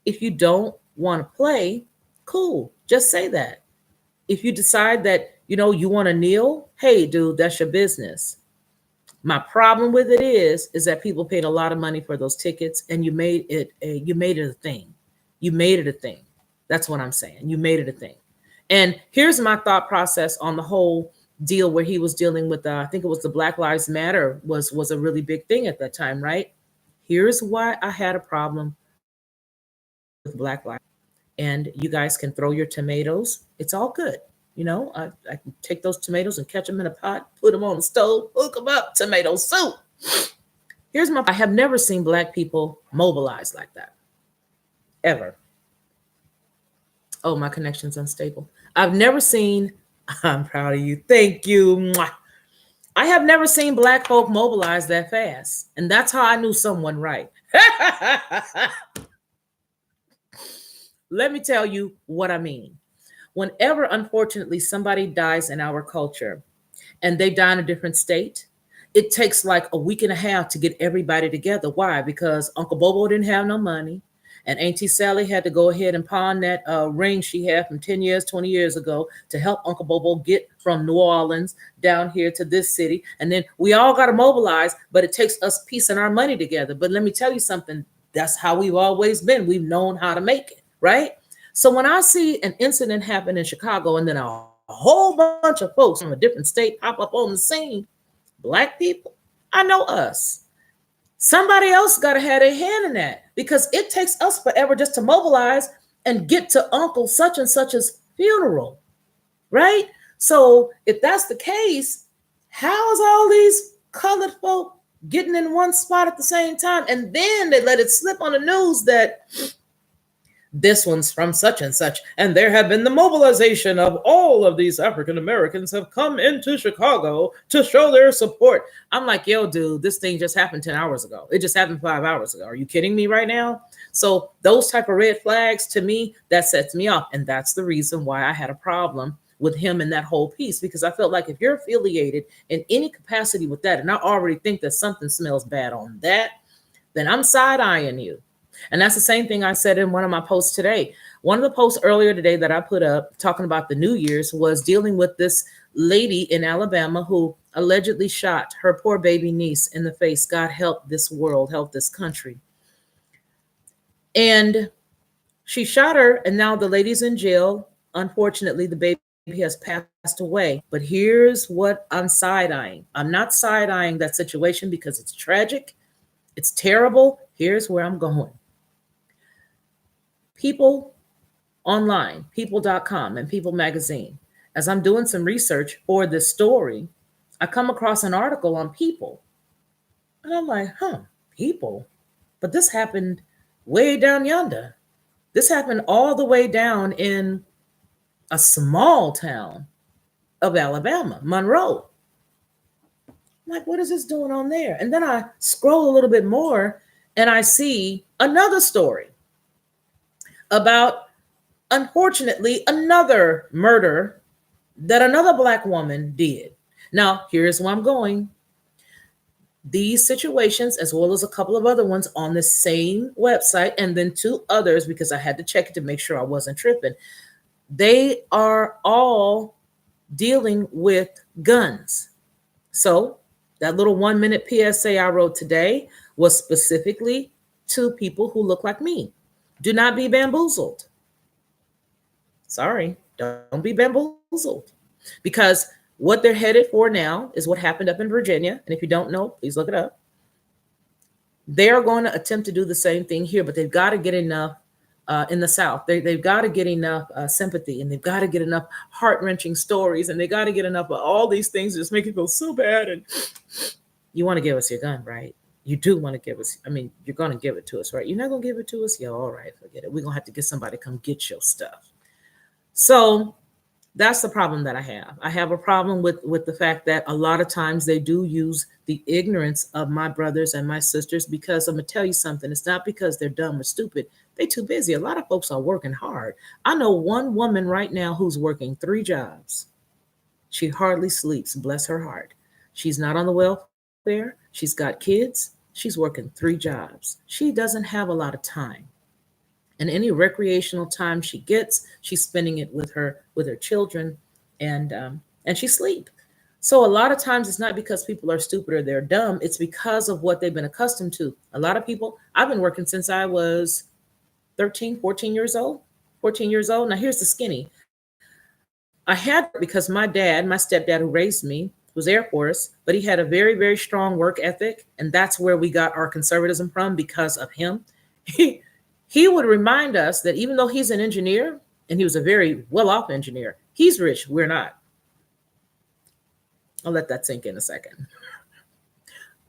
[SPEAKER 1] If you don't want to play, cool, just say that. If you decide that you want to kneel, hey dude, that's your business. My problem with it is that people paid a lot of money for those tickets, and you made it a thing. You made it a thing. That's what I'm saying. You made it a thing. And here's my thought process on the whole deal where he was dealing with, I think it was the Black Lives Matter was a really big thing at that time, right? Here's why I had a problem with Black Lives. And you guys can throw your tomatoes. It's all good. I can take those tomatoes and catch them in a pot, put them on the stove, hook them up, tomato soup. I have never seen Black people mobilize like that. Ever. Oh, my connection's unstable. I've never seen, I'm proud of you. Thank you. Mwah. I have never seen Black folk mobilize that fast. And that's how I knew someone right. Let me tell you what I mean. Whenever, unfortunately, somebody dies in our culture and they die in a different state, it takes like a week and a half to get everybody together. Why? Because Uncle Bobo didn't have no money. And Auntie Sally had to go ahead and pawn that ring she had from 10 years, 20 years ago to help Uncle Bobo get from New Orleans down here to this city. And then we all got to mobilize, but it takes us piecing our money together. But let me tell you something. That's how we've always been. We've known how to make it, right? So when I see an incident happen in Chicago and then a whole bunch of folks from a different state pop up on the scene, Black people, I know us. Somebody else got to have a hand in that, because it takes us forever just to mobilize and get to Uncle such and such's funeral, right? So if that's the case, how is all these colored folk getting in one spot at the same time? And then they let it slip on the news that this one's from such and such, and there have been the mobilization of all of these African Americans have come into Chicago to show their support. I'm like, yo, dude, this thing just happened 10 hours ago. It just happened 5 hours ago. Are you kidding me right now? So those type of red flags, to me, that sets me off. And that's the reason why I had a problem with him in that whole piece, because I felt like if you're affiliated in any capacity with that, and I already think that something smells bad on that, then I'm side-eyeing you. And that's the same thing I said in one of my posts today. One of the posts earlier today that I put up talking about the New Year's was dealing with this lady in Alabama who allegedly shot her poor baby niece in the face. God help this world, help this country. And she shot her, and now the lady's in jail. Unfortunately, the baby has passed away. But here's what I'm side-eyeing. I'm not side-eyeing that situation because it's tragic. It's terrible. Here's where I'm going. People online, people.com and People Magazine. As I'm doing some research for this story, I come across an article on People. And I'm like, People? But this happened way down yonder. This happened all the way down in a small town of Alabama, Monroe. I'm like, what is this doing on there? And then I scroll a little bit more and I see another story about, unfortunately, another murder that another Black woman did. Now, here's where I'm going. These situations, as well as a couple of other ones on the same website, and then two others, because I had to check it to make sure I wasn't tripping, they are all dealing with guns. So that little 1 minute PSA I wrote today was specifically to people who look like me. Do not be bamboozled. Sorry, don't be bamboozled. Because what they're headed for now is what happened up in Virginia. And if you don't know, please look it up. They are going to attempt to do the same thing here, but they've got to get enough in the South. They've got to get enough sympathy, and they've got to get enough heart-wrenching stories, and they got to get enough of all these things that just make you feel so bad. And you want to give us your gun, right? You do want to give us, I mean, you're going to give it to us, right? You're not going to give it to us? Yeah, all right, forget it. We're going to have to get somebody to come get your stuff. So that's the problem that I have. I have a problem with the fact that a lot of times they do use the ignorance of my brothers and my sisters, because I'm going to tell you something. It's not because they're dumb or stupid. They're too busy. A lot of folks are working hard. I know one woman right now who's working 3 jobs. She hardly sleeps, bless her heart. She's not on the welfare. She's got kids. She's working 3 jobs. She doesn't have a lot of time. And any recreational time she gets, she's spending it with her children, and she sleep. So a lot of times it's not because people are stupid or they're dumb. It's because of what they've been accustomed to. A lot of people, I've been working since I was 13, 14 years old. 14 years old. Now here's the skinny. I had, because my dad, my stepdad who raised me, was Air Force, but he had a very, very strong work ethic. And that's where we got our conservatism from, because of him. He would remind us that even though he's an engineer, and he was a very well-off engineer, he's rich, we're not. I'll let that sink in a second.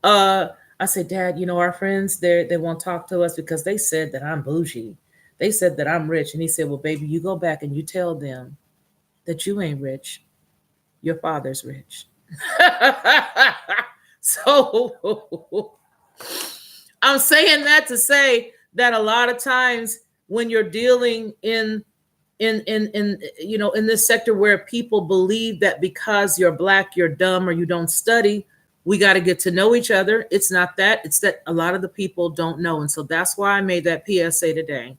[SPEAKER 1] I said, Dad, you know, our friends, they won't talk to us because they said that I'm bougie. They said that I'm rich. And he said, well, baby, you go back and you tell them that you ain't rich. Your father's rich. So I'm saying that to say that a lot of times when you're dealing in you know, in this sector where people believe that because you're Black, you're dumb, or you don't study, we got to get to know each other. It's not that. It's that a lot of the people don't know. And so that's why I made that PSA today,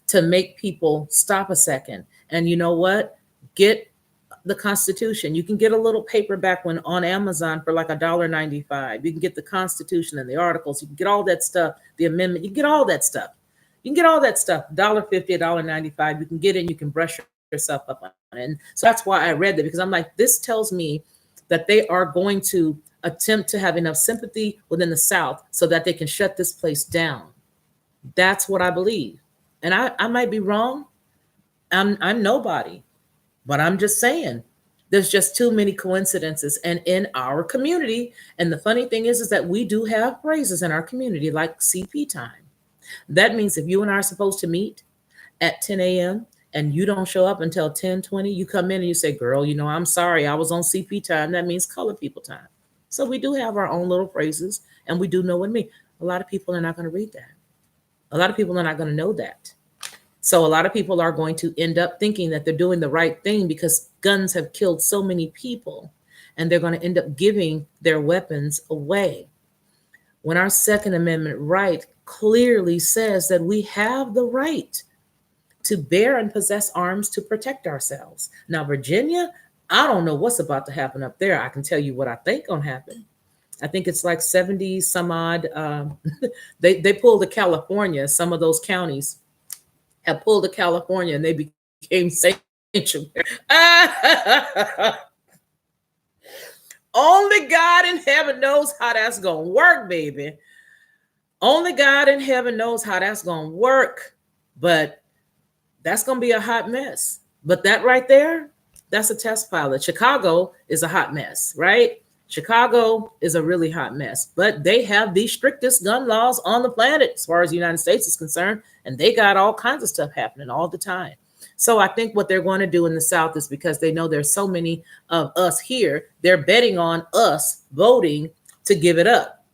[SPEAKER 1] to make people stop a second. And you know what? Get the Constitution. You can get a little paperback one on Amazon for like $1.95. You can get the Constitution and the articles. You can get all that stuff, the amendment. You can get all that stuff. You can get all that stuff. $1.50, $1.95. You can get it. You can brush yourself up on it. And so that's why I read that, because I'm like, this tells me that they are going to attempt to have enough sympathy within the South so that they can shut this place down. That's what I believe. And I might be wrong. I'm nobody. But I'm just saying, there's just too many coincidences. And in our community, and the funny thing is that we do have phrases in our community like CP time. That means if you and I are supposed to meet at 10 a.m. and you don't show up until 10:20, you come in and you say, girl, you know, I'm sorry, I was on CP time. That means colored people time. So we do have our own little phrases, and we do know what it means. A lot of people are not going to read that. A lot of people are not going to know that. So a lot of people are going to end up thinking that they're doing the right thing because guns have killed so many people, and they're going to end up giving their weapons away. When our Second Amendment right clearly says that we have the right to bear and possess arms to protect ourselves. Now, Virginia, I don't know what's about to happen up there. I can tell you what I think gonna happen. I think it's like 70 some odd. They pulled to California. Some of those counties have pulled to California, and they became sanctuary. Only God in heaven knows how that's gonna work, baby. Only God in heaven knows how that's gonna work. But that's gonna be a hot mess. But that right there, that's a test pilot. Chicago is a hot mess, right? Chicago is a really hot mess, but they have the strictest gun laws on the planet as far as the United States is concerned, and they got all kinds of stuff happening all the time. So I think what they're going to do in the South is because they know there's so many of us here, they're betting on us voting to give it up.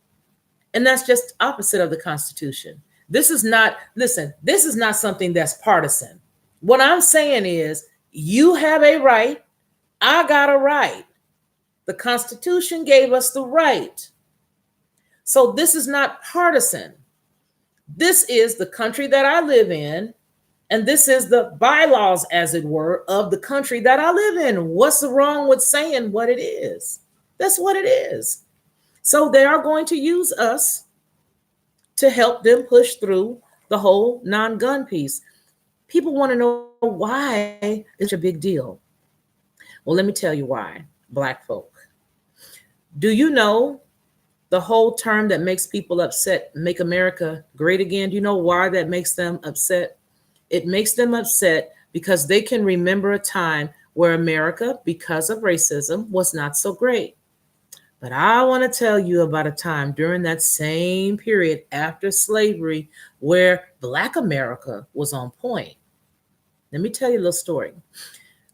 [SPEAKER 1] And that's just opposite of the Constitution. This is not, listen, this is not something that's partisan. What I'm saying is, you have a right, I got a right. The Constitution gave us the right. So this is not partisan. This is the country that I live in, and this is the bylaws, as it were, of the country that I live in. What's wrong with saying what it is? That's what it is. So they are going to use us to help them push through the whole non-gun piece. People want to know why it's a big deal. Well, let me tell you why, Black folk. Do you know the whole term that makes people upset, make America great again? Do you know why that makes them upset? It makes them upset because they can remember a time where America, because of racism, was not so great. But I want to tell you about a time during that same period after slavery where Black America was on point. Let me tell you a little story.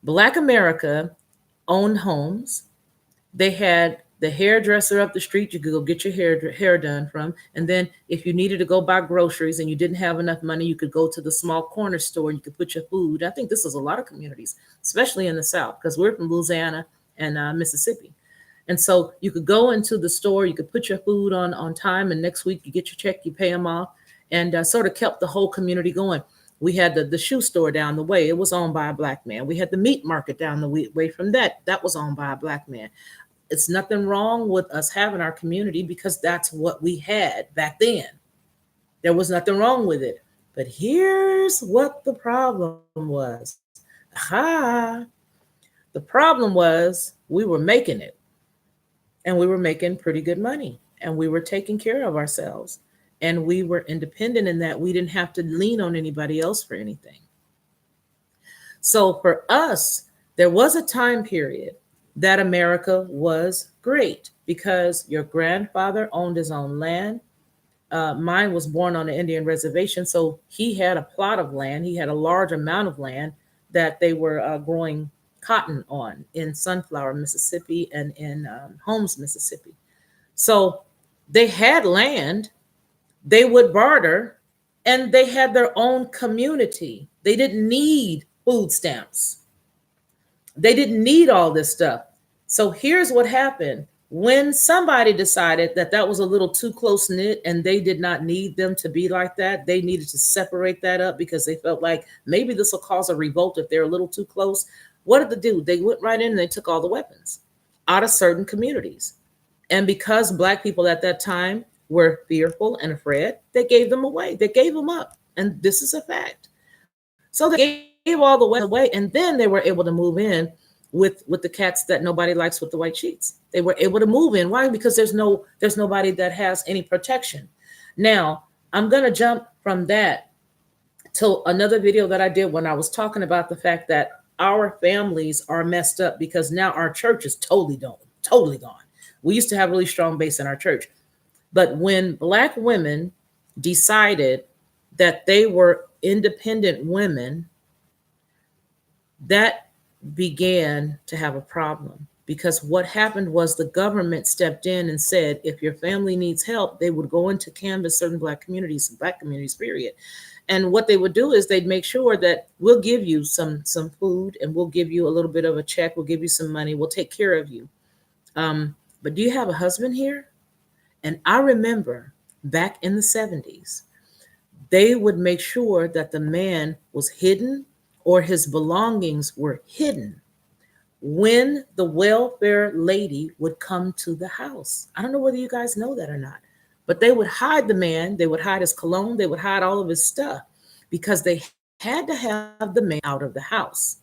[SPEAKER 1] Black America owned homes. They had the hairdresser up the street you could go get your hair done from. And then if you needed to go buy groceries and you didn't have enough money, you could go to the small corner store and you could put your food. I think this is a lot of communities, especially in the South, because we're from Louisiana and Mississippi. And so you could go into the store, you could put your food on time, and next week you get your check, you pay them off, and sort of kept the whole community going. We had the shoe store down the way. It was owned by a Black man. We had the meat market down the way from that. That was owned by a Black man. It's nothing wrong with us having our community because that's what we had back then. There was nothing wrong with it. But here's what the problem was. The problem was we were making it. And we were making pretty good money. And we were taking care of ourselves. And we were independent in that we didn't have to lean on anybody else for anything. So for us, there was a time period that America was great because your grandfather owned his own land. Mine was born on an Indian reservation, so he had a plot of land. He had a large amount of land that they were growing cotton on in Sunflower, Mississippi, and in Holmes, Mississippi. So they had land, they would barter, and they had their own community. They didn't need food stamps. They didn't need all this stuff. So here's what happened. When somebody decided that that was a little too close knit and they did not need them to be like that, they needed to separate that up because they felt like maybe this will cause a revolt if they're a little too close. What did they do? They went right in and they took all the weapons out of certain communities. And because Black people at that time were fearful and afraid, they gave them away. They gave them up. And this is a fact. So they gave all the weapons away. And then they were able to move in with the cats that nobody likes with the white sheets. They were able to move in. Why? Because there's nobody that has any protection. Now, I'm going to jump from that to another video that I did when I was talking about the fact that our families are messed up because now our church is totally gone. We used to have a really strong base in our church. But when Black women decided that they were independent women, that began to have a problem because what happened was the government stepped in and said, if your family needs help, they would go into canvass certain Black communities, period. And what they would do is they'd make sure that we'll give you some food and we'll give you a little bit of a check. We'll give you some money. We'll take care of you. But do you have a husband here? And I remember back in the 70s, they would make sure that the man was hidden or his belongings were hidden when the welfare lady would come to the house. I don't know whether you guys know that or not, but they would hide the man. They would hide his cologne. They would hide all of his stuff because they had to have the man out of the house.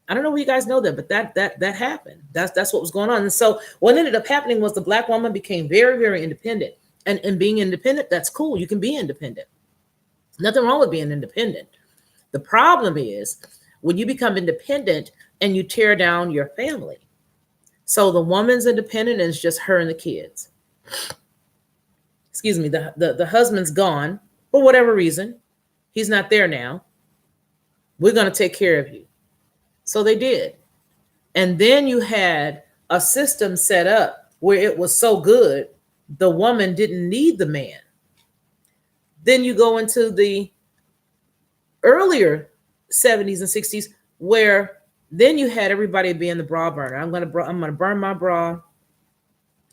[SPEAKER 1] I don't know if you guys know that, but that happened. That's what was going on. And so what ended up happening was the Black woman became very, very independent. And being independent, that's cool. You can be independent. Nothing wrong with being independent. The problem is when you become independent and you tear down your family. So the woman's independent and it's just her and the kids. Excuse me, the husband's gone for whatever reason. He's not there now. We're going to take care of you. So they did. And then you had a system set up where it was so good, the woman didn't need the man. Then you go into the earlier 70s and 60s where then you had everybody being the bra burner. I'm going to burn my bra.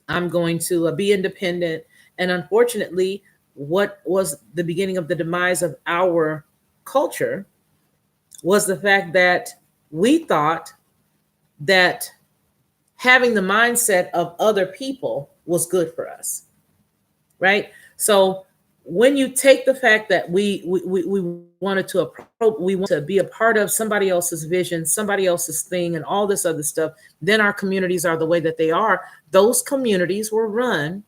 [SPEAKER 1] I'm going to be independent. And unfortunately, what was the beginning of the demise of our culture was the fact that we thought that having the mindset of other people was good for us, right? So when you take the fact that we wanted to we want to be a part of somebody else's vision, somebody else's thing, and all this other stuff, then our communities are the way that they are. Those communities were run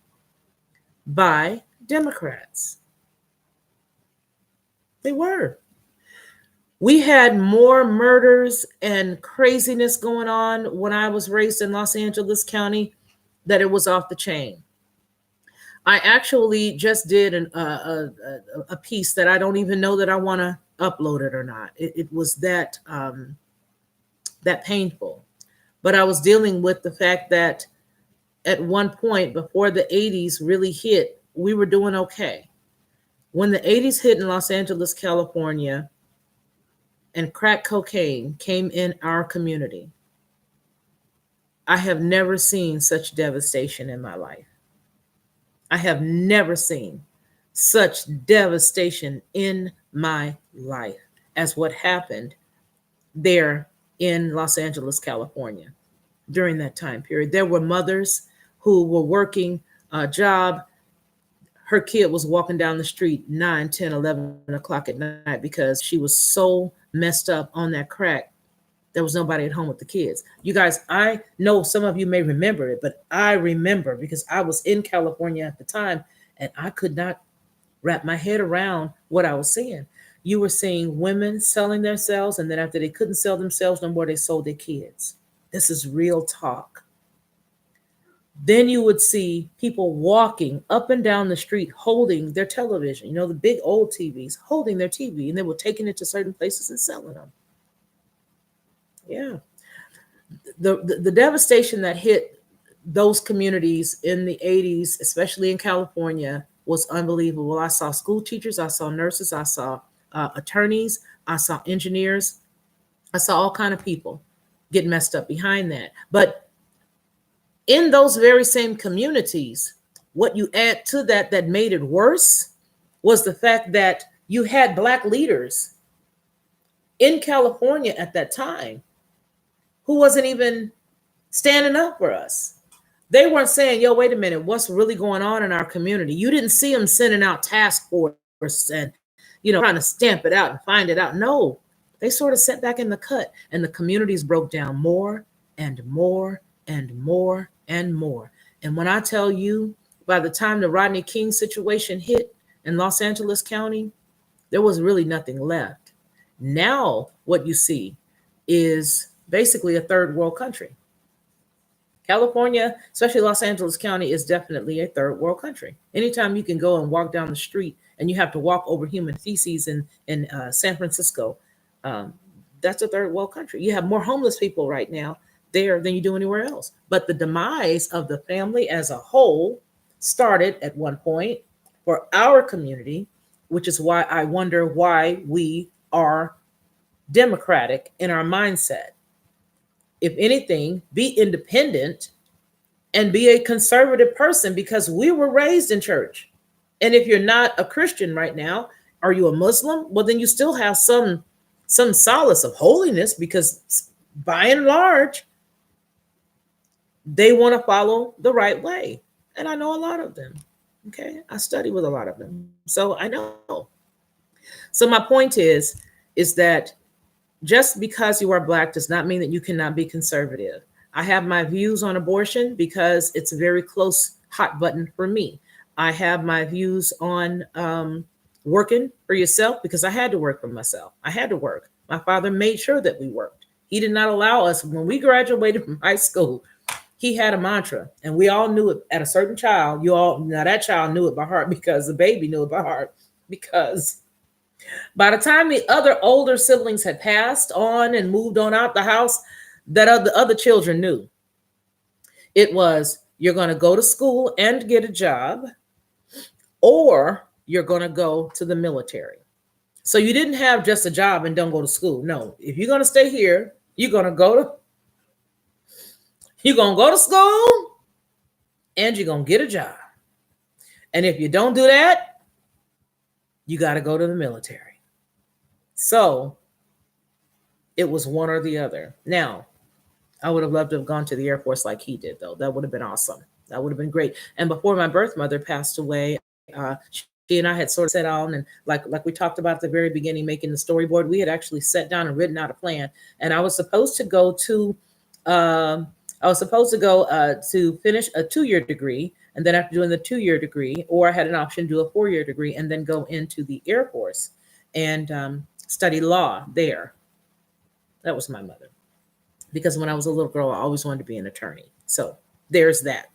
[SPEAKER 1] by Democrats. They were. We had more murders and craziness going on when I was raised in Los Angeles County that it was off the chain. I actually just did a piece that I don't even know that I want to upload it or not. It was that that painful. But I was dealing with the fact that at one point before the 80s really hit, we were doing okay. When the 80s hit in Los Angeles, California, and crack cocaine came in our community, I have never seen such devastation in my life. I have never seen such devastation in my life as what happened there in Los Angeles, California during that time period. There were mothers who were working a job. Her kid was walking down the street 9, 10, 11 o'clock at night because she was so messed up on that crack. There was nobody at home with the kids. You guys, I know some of you may remember it, but I remember because I was in California at the time and I could not wrap my head around what I was seeing. You were seeing women selling themselves, and then after they couldn't sell themselves no more, they sold their kids. This is real talk. Then you would see people walking up and down the street holding their television, you know, the big old TVs, holding their TV, and they were taking it to certain places and selling them. Yeah. The devastation that hit those communities in the 80s, especially in California, was unbelievable. I saw school teachers, I saw nurses, I saw attorneys, I saw engineers, I saw all kind of people get messed up behind that. But in those very same communities, what you add to that made it worse was the fact that you had Black leaders in California at that time who wasn't even standing up for us. They weren't saying, yo, wait a minute, what's really going on in our community? You didn't see them sending out task force and, you know, trying to stamp it out and find it out. No, they sort of sat back in the cut, and the communities broke down more and more and more and more. And when I tell you, by the time the Rodney King situation hit in Los Angeles County, there was really nothing left. Now what you see is basically a third world country. California, especially Los Angeles County, is definitely a third world country. Anytime you can go and walk down the street and you have to walk over human feces in San Francisco, that's a third world country. You have more homeless people right now there than you do anywhere else. But the demise of the family as a whole started at one point for our community, which is why I wonder why we are democratic in our mindset. If anything, be independent and be a conservative person, because we were raised in church. And if you're not a Christian right now, are you a Muslim? Well, then you still have some solace of holiness, because by and large, they want to follow the right way. And I know a lot of them. Okay. I study with a lot of them. So I know. So my point is that just because you are Black does not mean that you cannot be conservative. I have my views on abortion because it's a very close hot button for me. I have my views on working for yourself because I had to work for myself. I had to work. My father made sure that we worked. He did not allow us, when we graduated from high school, he had a mantra, and we all knew it at a certain child. Now that child knew it by heart because the baby knew it by heart, because By the time the other older siblings had passed on and moved on out the house, that other children knew it was you're going to go to school and get a job, or you're going to go to the military. So you didn't have just a job and don't go to school. No, if you're going to stay here, you're going to go to school and you're going to get a job. And if you don't do that, you got to go to the military. So it was one or the other. Now, I would have loved to have gone to the Air Force like he did, though. That would have been awesome. That would have been great. And before my birth mother passed away, she and I had sort of sat down and like we talked about at the very beginning, making the storyboard. We had actually sat down and written out a plan. And I was supposed to go to to finish a 2-year degree, and then after doing the 2-year degree, or I had an option to do a 4-year degree and then go into the Air Force and study law there. That was my mother, because when I was a little girl, I always wanted to be an attorney. So there's that.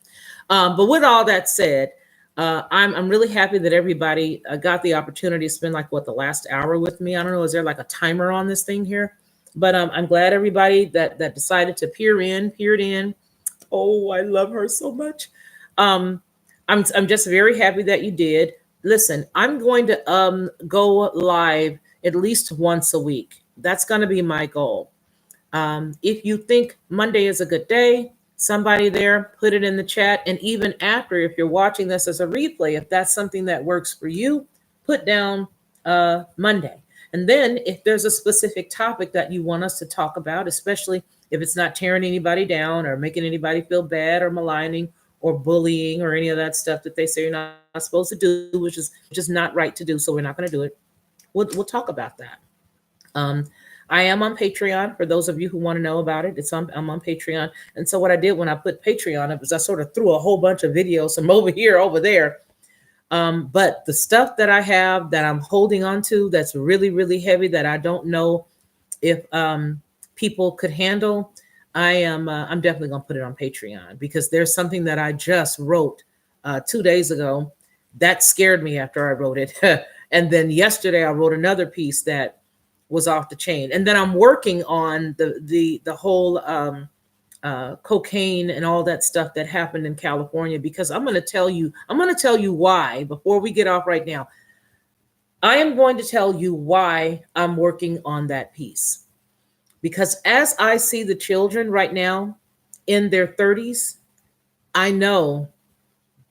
[SPEAKER 1] But with all that said, I'm really happy that everybody got the opportunity to spend the last hour with me. I don't know, is there like a timer on this thing here? But I'm glad everybody that decided to peered in. Oh, I love her so much. I'm just very happy that you did. Listen, I'm going to go live at least once a week. That's going to be my goal. If you think Monday is a good day, somebody there, put it in the chat. And even after, if you're watching this as a replay, if that's something that works for you, put down Monday. And then if there's a specific topic that you want us to talk about, especially if it's not tearing anybody down or making anybody feel bad or maligning or bullying or any of that stuff that they say you're not supposed to do, which is just not right to do. So we're not going to do it. We'll talk about that. I am on Patreon for those of you who want to know about it. I'm on Patreon. And so what I did when I put Patreon up is I sort of threw a whole bunch of videos from over here, over there. But the stuff that I have that I'm holding on to, that's really, really heavy, that I don't know if people could handle, I'm definitely going to put it on Patreon, because there's something that I just wrote 2 days ago that scared me after I wrote it. And then yesterday I wrote another piece that was off the chain. And then I'm working on the whole cocaine and all that stuff that happened in California, because I'm going to tell you why. Before we get off right now, I am going to tell you why I'm working on that piece. Because as I see the children right now in their 30s, I know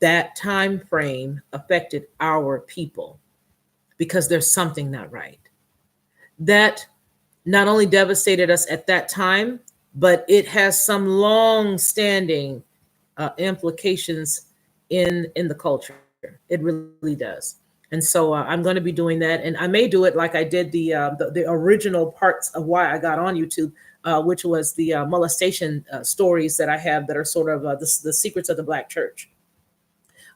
[SPEAKER 1] that time frame affected our people, because there's something not right. That not only devastated us at that time, but it has some long-standing implications in the culture. It really does. And so I'm going to be doing that, and I may do it like I did the original parts of why I got on YouTube, which was the molestation stories that I have that are sort of the secrets of the Black church.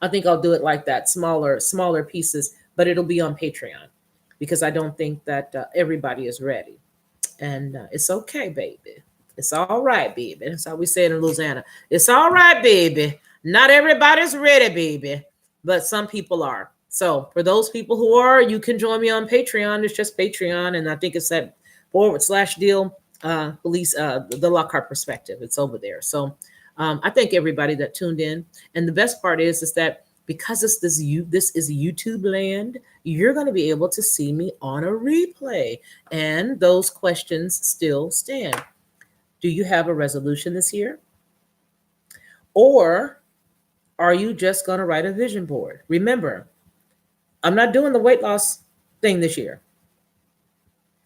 [SPEAKER 1] I think I'll do it like that, smaller pieces, but it'll be on Patreon, because I don't think that everybody is ready. And it's okay, baby. It's all right, baby. That's how we say it in Louisiana. It's all right, baby. Not everybody's ready, baby, but some people are. So for those people who are, you can join me on Patreon. It's just Patreon, and I think it's that /deal police the Lockhart perspective. It's over there. So I thank everybody that tuned in. And the best part is that because this is YouTube land, you're going to be able to see me on a replay. And those questions still stand. Do you have a resolution this year? Or are you just going to write a vision board? Remember, I'm not doing the weight loss thing this year.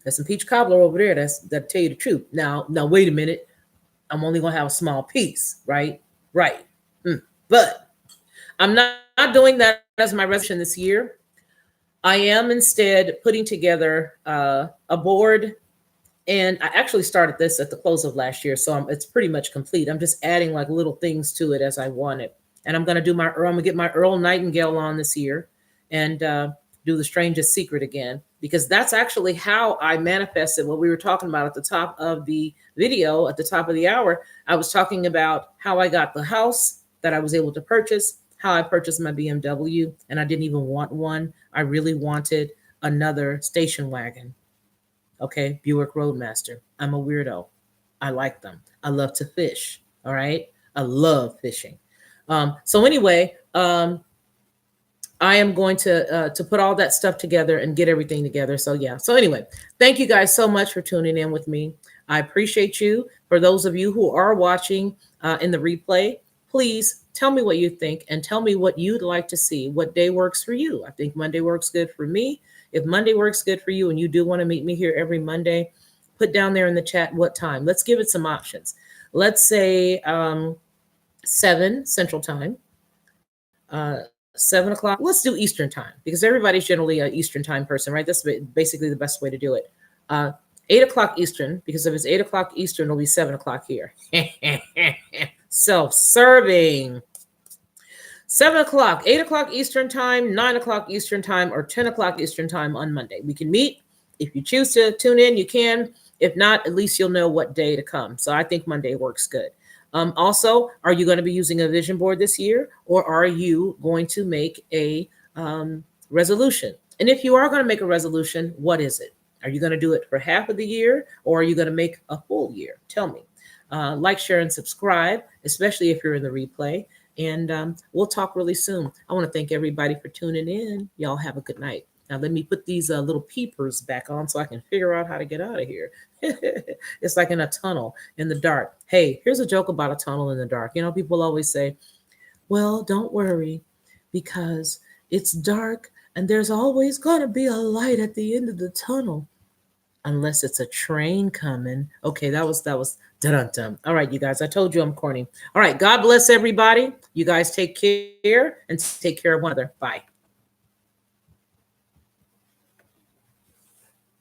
[SPEAKER 1] There's some peach cobbler over there that tell you the truth. Now, wait a minute. I'm only going to have a small piece, right? Right. But I'm not doing that as my resolution this year. I am instead putting together a board, and I actually started this at the close of last year, so it's pretty much complete. I'm just adding like little things to it as I want it. And I'm going to get my Earl Nightingale on this year and do The Strangest Secret again, because that's actually how I manifested what we were talking about at the top of the video, at the top of the hour. I was talking about how I got the house that I was able to purchase, how I purchased my BMW, and I didn't even want one. I really wanted another station wagon. Okay, Buick Roadmaster. I'm a weirdo. I like them. I love to fish. All right, I love fishing. So anyway, I am going to put all that stuff together and get everything together. So yeah. So anyway, thank you guys so much for tuning in with me. I appreciate you. For those of you who are watching in the replay, please tell me what you think and tell me what you'd like to see. What day works for you? I think Monday works good for me. If Monday works good for you and you do want to meet me here every Monday, put down there in the chat what time. Let's give it some options. Let's say 7 Central Time. 7 o'clock. Let's do Eastern time because everybody's generally an Eastern time person, right? That's basically the best way to do it. 8 o'clock Eastern, because if it's 8 o'clock Eastern, it'll be 7 o'clock here. Self-serving. 7 o'clock, 8 o'clock Eastern time, 9 o'clock Eastern time, or 10 o'clock Eastern time on Monday. We can meet. If you choose to tune in, you can. If not, at least you'll know what day to come. So I think Monday works good. Also, are you going to be using a vision board this year, or are you going to make a resolution? And if you are going to make a resolution, what is it? Are you going to do it for half of the year, or are you going to make a full year? Tell me. Like, share, and subscribe, especially if you're in the replay. And we'll talk really soon. I want to thank everybody for tuning in. Y'all have a good night. Now, let me put these little peepers back on so I can figure out how to get out of here. It's like in a tunnel in the dark. Hey, here's a joke about a tunnel in the dark. You know, people always say, well, don't worry, because it's dark and there's always going to be a light at the end of the tunnel. Unless it's a train coming. Okay, that was dun-dun-dun. All right, you guys, I told you I'm corny. All right, God bless everybody. You guys take care and take care of one another. Bye.